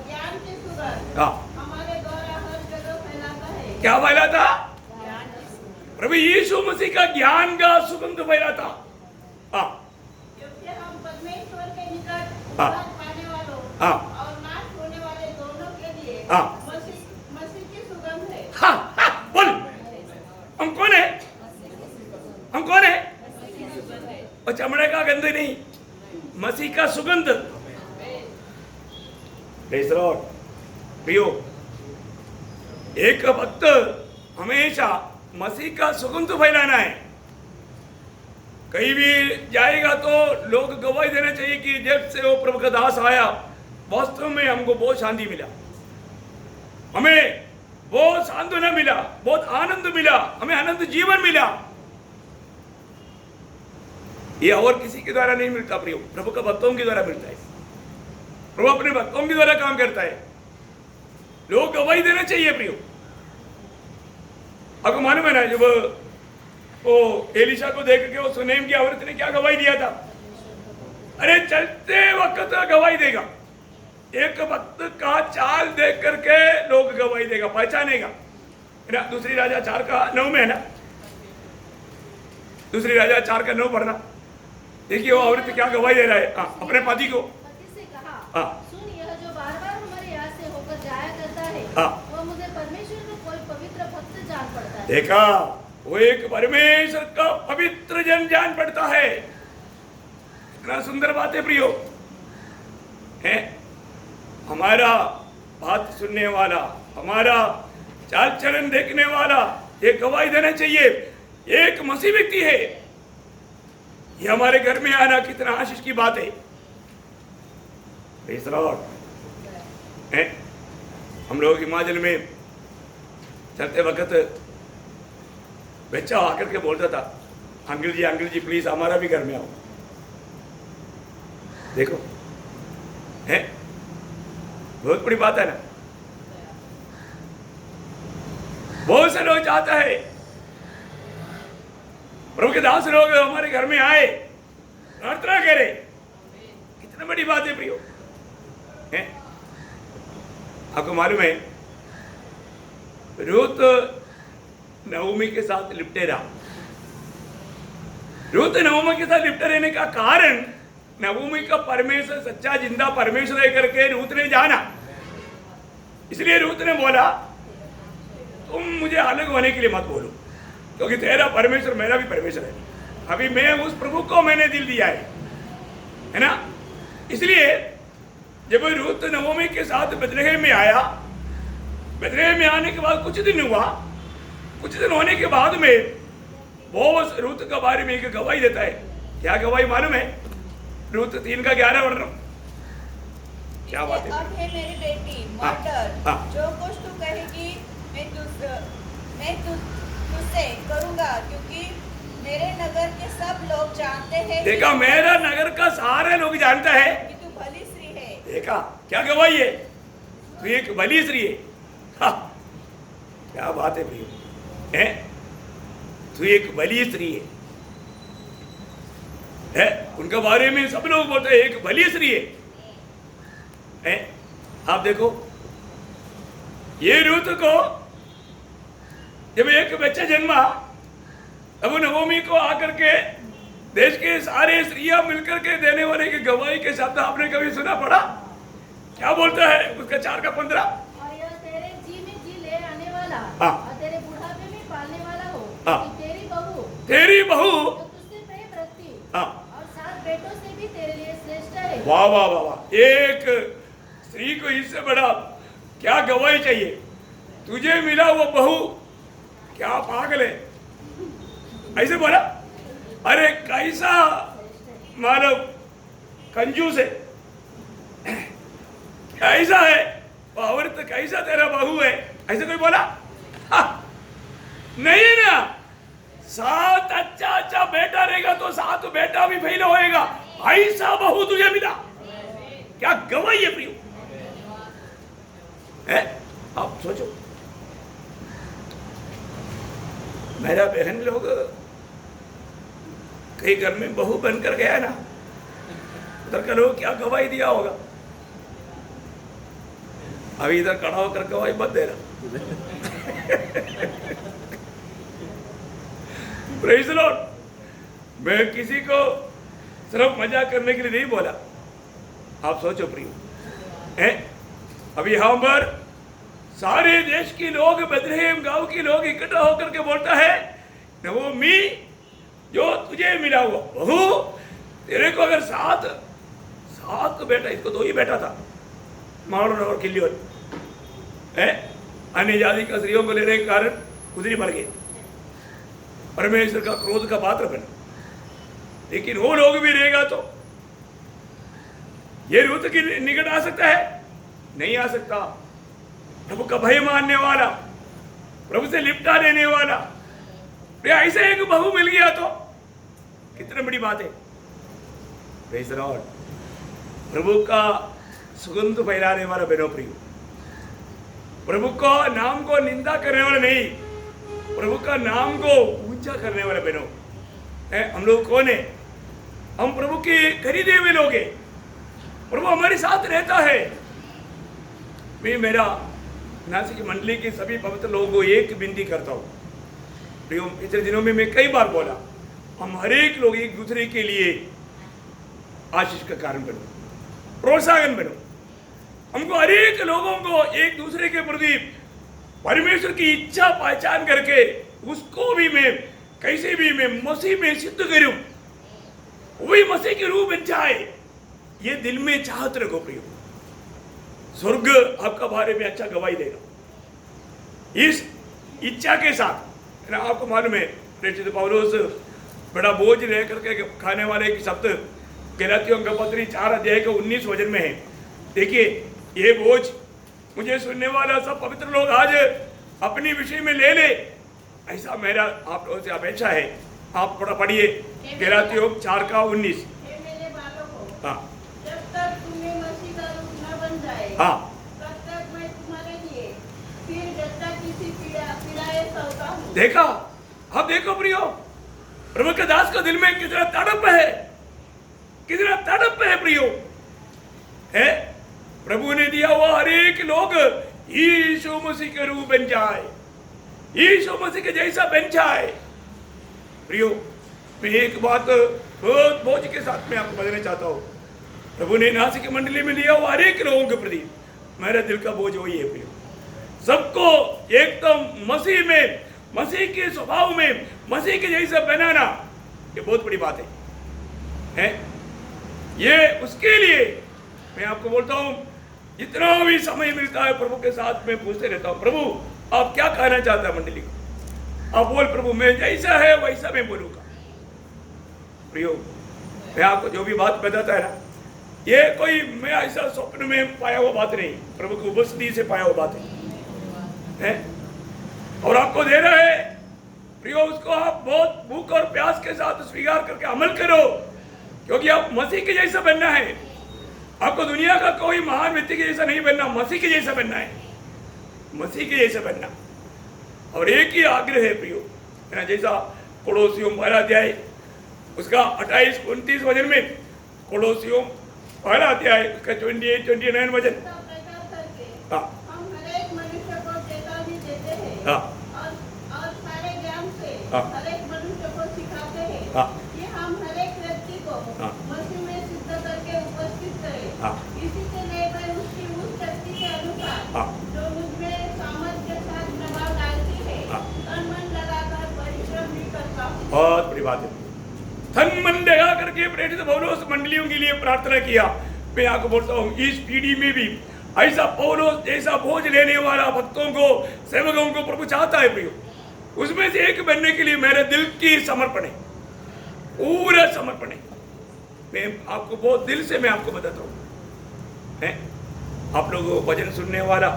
ज्ञान की सुगंध हाँ। हमारे द्वारा हर जगह फैलाता है। क्या फैलाता? ज्ञान की सुगंध। प्रभु यीशु मसीह का ज्ञान का सुगंध फैलाता। हाँ क्योंकि हम परमेश्वर के निकट हाँ। उद्धार पाने वालों हाँ। और नाश होने वाले दोनों के लिए हाँ। मसीह की सुगंध है। हाँ हाँ बोल। हम कौन है? हम कौन है? और चमड़े का गंध नहीं, मसीह का सुगंध। Praise the Lord. प्रियो, एक भक्त हमेशा मसीह का सुगंध फैलाना है। कहीं भी जाएगा तो लोग गवाही देना चाहिए कि जब से वो प्रभु का दास आया वास्तव में हमको बहुत शांति मिला, हमें बहुत सांत्वना मिला, बहुत आनंद मिला, हमें आनंद जीवन मिला। ये और किसी के द्वारा नहीं मिलता प्रियो, प्रभु का भक्तों के द्वारा मिलता है। प्रभु अपने भक्तों के द्वारा काम करता है। लोग गवाही देना चाहिए प्रियो। आपको मालूम है ना, जब वो एलिशा को देख के वो सुनेम की औरत ने क्या गवाही दिया था? अरे चलते वक्त गवाही देगा। एक भक्त का चाल देख करके लोग गवाही देगा, पहचानेगा ना। दूसरी राजा 4:9 में है ना, दूसरी राजा 4:9 पढ़ना। देखिए वो औरत क्या गवाही दे रहा है। हाँ, अपने पति को। पति से कहा, हाँ। सुन, यह जो बार बार हमारे यहाँ से होकर जाया करता है, हाँ। वह मुझे परमेश्वर का कोई पवित्र भक्त जान पड़ता है। देखा, वो एक परमेश्वर का पवित्र जन जान पड़ता है। इतना सुंदर बात है प्रियो, है हमारा बात सुनने वाला, हमारा चाल चलन देखने वाला, ये गवाही देना चाहिए एक मसीह व्यक्ति है। ये हमारे घर में आना कितना आशीष की बात है। Praise the Lord. हैं, हम लोग हिमाचल में चलते वक्त बच्चा आकर के बोलता था, अंकल जी प्लीज हमारा भी घर में आओ। देखो, है बहुत बड़ी बात है ना। बहुत से लोग चाहता है प्रभु के दास लोग हमारे घर में आए, प्रार्थना करे। कितनी बड़ी बात है प्रियो, है आपको मालूम है रूत नवमी के साथ लिपटे रहा। रूत नवमी के साथ लिपटे रहने का कारण नवमी का परमेश्वर सच्चा जिंदा परमेश्वर है करके रूत ने जाना। इसलिए रूत ने बोला, तुम मुझे अलग होने के लिए मत बोलो, क्योंकि तेरा परमेश्वर मेरा भी परमेश्वर है। अभी मैं उस प्रभु को मैंने दिल दिया है ना। इसलिए जब रूत नवमी के साथ बेथलेहम में आया, बेथलेहम में आने के बाद कुछ दिन हुआ, कुछ दिन होने के बाद में बोअज रूत के बारे में एक गवाही देता है। क्या गवाही मालूम है? रूत 3:11 वर्ण। क्या बात है? अब है मेरी बेटी, हाँ, मर्डर, हाँ। जो कुछ तू कहेगी मैं तुझसे करूंगा, क्योंकि मेरे नगर के सब लोग जानते हैं देखा, मेरा नगर का सारे लोग जानता है कि तू भली स्त्री है। देखा क्या गवाही है? तू एक भली स्त्री है। हाँ, क्या बात है प्रियो, है तू एक भली स्त्री है। उनके बारे में सब लोग बोलते हैं एक भली स्त्री है। आप देखो, ये रूत को जब एक बच्चा जन्मा, तब नवमी को आकर के देश के सारे स्त्रियां मिलकर के देने वाले की गवाही के शब्द आपने कभी सुना पड़ा? क्या बोलता है उसका 4:15? और यह तेरे जी में जी ले आने वाला हाँ। और तेरे बुढ़ापे में पालने वाला हो, हाँ। कि तेरी बहू जो तुझसे प्रेम रखती हाँ। और 7 बेटों से भी तेरे लिए श्रेष्ठ है। वाह वाह वाह वाह। एक स्त्री को इससे बड़ा क्या गवाही चाहिए? तुझे मिला वो बहू, क्या पागल है? ऐसे बोला। अरे कैसा मानव कंजूस है, कैसा है वो औरत, कैसा तेरा बहू है, ऐसे कोई बोला? हाँ। नहीं ना, 7 अच्छा बेटा रहेगा तो 7 बेटा भी फेल होएगा, ऐसा बहू तुझे मिला। क्या गवाही है प्रियो, है? आप सोचो, मेरा बहन लोग कई घर में बहू बनकर गया ना, उधर का लोग क्या गवाही दिया होगा। अभी इधर खड़ा होकर गवाही मत दे रहा। Praise the Lord. मैं किसी को सिर्फ मजाक करने के लिए नहीं बोला। आप सोचो प्रिय, अभी यहाँ पर सारे देश के लोग, बेथलेहम गांव के लोग इकट्ठा होकर के बोलता है, नवोमी जो तुझे मिला हुआ बहू, तेरे को अगर सात बेटा, इसको 2 ही बेटा था, मारोन और किलियोन, अन्य जाति का स्त्रियों को लेने के कारण गुजरी मर गए, परमेश्वर का क्रोध का पात्र बने। लेकिन वो लोग भी रहेगा तो ये रूत की निकट आ सकता है? नहीं आ सकता। प्रभु का भय मानने वाला, प्रभु से लिपटा लेने वाला, ऐसे एक बहू मिल गया तो कितनी बड़ी बात है। Praise the Lord. प्रभु का सुगंध फैलाने वाला बहनों प्रिय, प्रभु को नाम को निंदा करने वाला नहीं, प्रभु का नाम को ऊंचा करने वाला बहनों। हम लोग कौन है? हम प्रभु के खरीदे हुए लोग हैं। प्रभु हमारे साथ रहता है। मैं मेरा नासिक मंडली के सभी पवित्र लोगों को एक विनती करता हूँ। प्रियो, पिछले दिनों में मैं कई बार बोला, हम हर एक लोग एक दूसरे के लिए आशीष का कारण बनो, प्रोत्साहन बनो। हमको हर एक लोगों को एक दूसरे के प्रति परमेश्वर की इच्छा पहचान करके उसको भी मैं कैसे भी मैं मसीह में सिद्ध करूं, वही मसीह के रूप में जाए, ये दिल में चाहत रखो प्रियो। स्वर्ग आपका बारे में अच्छा गवाही देगा इस इच्छा के साथ। ना आपको मालूम है प्रेषित पौलुस बड़ा बोझ लेकर के खाने वाले की शब्द गलातियों का पत्री 4 अध्याय के 19 वचन में है। देखिए, ये बोझ मुझे सुनने वाला सब पवित्र लोग आज अपने विषय में ले ले, ऐसा मेरा आप लोगों से अपेक्षा है। आप थोड़ा पढ़िए गलातियों 4 का 19। मेरे बालकों, हाँ जब तक तुम्हें मसीह का रूप न बन जाए, हाँ तब तक मैं तुम्हारे लिए फिर जब तक किसी पीड़ाए सहता हूँ। देखा, अब देखो प्रियो, प्रभु के दास का दिल में कितना तड़प है, कितना तड़प है प्रियो। है प्रभु ने दिया हुआ हर एक लोग यीशु मसीह के रूप बन जाए, यीशु मसीह के जैसा बन जाए। प्रियो, मैं एक बात बहुत बोझ के साथ में आपको बताना चाहता हूँ। प्रभु ने नासिक मंडली में लिया हुआ हर एक लोगों के प्रति मेरा दिल का बोझ वही है प्रियो। सबको एकदम मसीह में, मसीह के स्वभाव में, मसीह के जैसा बनाना, ये बहुत बड़ी बात है? ये उसके लिए मैं आपको बोलता हूँ, जितना भी समय मिलता है प्रभु के साथ में पूछते रहता हूँ, प्रभु आप क्या कहना चाहते हैं मंडली को? आप बोल प्रभु, मैं जैसा है वैसा मैं बोलूँगा। प्रियो, मैं आपको जो भी बात बताता है ना, ये कोई मैं ऐसा स्वप्न में पाया हुआ बात नहीं, प्रभु की उपस्थिति से पाया हुआ बात है। और आपको दे रहा है प्रियो, उसको आप बहुत भूख और प्यास के साथ स्वीकार करके अमल करो, क्योंकि आप मसीह के जैसा बनना है। आपको दुनिया का कोई महान व्यक्ति के जैसा नहीं बनना, मसीह के जैसा बनना है, मसीह के जैसा बनना। और एक ही आग्रह है प्रियो, जैसा कोलोसियों 1 अध्याय उसका 28-29 वचन में, कोलोसियों 1 अध्याय उसका 28-29 वचन। हाँ हम हर एक मनुष्य को चेतावनी देते हैं, हाँ और सारे ज्ञान से हाँ हर एक मनुष्य को सिखाते हैं हाँ कि हम हर एक व्यक्ति को हाँ मसीह में सिद्ध करके उपस्थित करें। हाँ इसी से लेकर उसकी उस शक्ति के अनुसार हाँ जो मुझमें सामर्थ्य के साथ प्रभाव डालती है, हाँ तन मन लगाकर परिश्रम भी करता हूँ। बहुत बड़ी बात है। तन मन लगा करके प्रेरित पौलुस मंडलियों के लिए प्रार्थना किया। मैं आपको बोलता हूँ, इस पीढ़ी में भी ऐसा पौलुस जैसा बोझ लेने वाला भक्तों को, सेवकों को प्रभु चाहता है प्रियो। उसमें से एक बनने के लिए मेरे दिल की समर्पण है, पूरा समर्पण है। मैं आपको बहुत दिल से मैं आपको बताता हूँ, आप लोगों को भजन सुनने वाला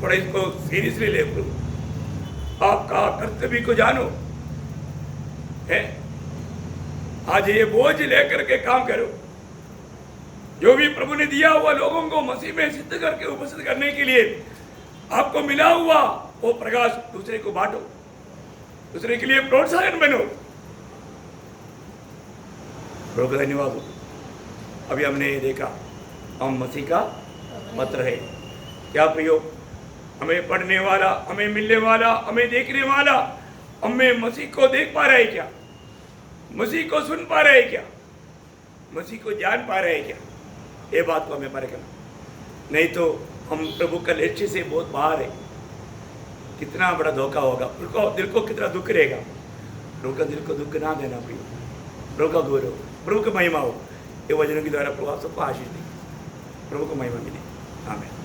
थोड़ा इसको सीरियसली ले प्रभु, आपका कर्तव्य को जानो है। आज ये बोझ लेकर के काम करो, जो भी प्रभु ने दिया हुआ लोगों को मसीह में सिद्ध करके उपस्थित करने के लिए आपको मिला हुआ वो प्रकाश दूसरे को बांटो। दूसरे के लिए प्रोत्साहन बनो। प्रभु का धन्यवाद हो। अभी हमने देखा हम मसीह का पत्र है। क्या प्रियो, हमें पढ़ने वाला, हमें मिलने वाला, हमें देखने वाला, हमें मसीह को देख पा रहे क्या? मसीह को सुन पा रहे क्या? मसीह को जान पा रहे क्या? ये बात को हमें परखना, नहीं तो हम प्रभु का लक्ष्य से बहुत बाहर है। कितना बड़ा धोखा होगा, दिल को कितना दुख रहेगा। प्रभु का दिल को दुख ना देना प्रियो। प्रभु का गौरव, प्रभु की महिमा हो। ये वचनों के द्वारा प्रभु आप सबको आशीष दे, प्रभु को महिमा मिले। आमीन।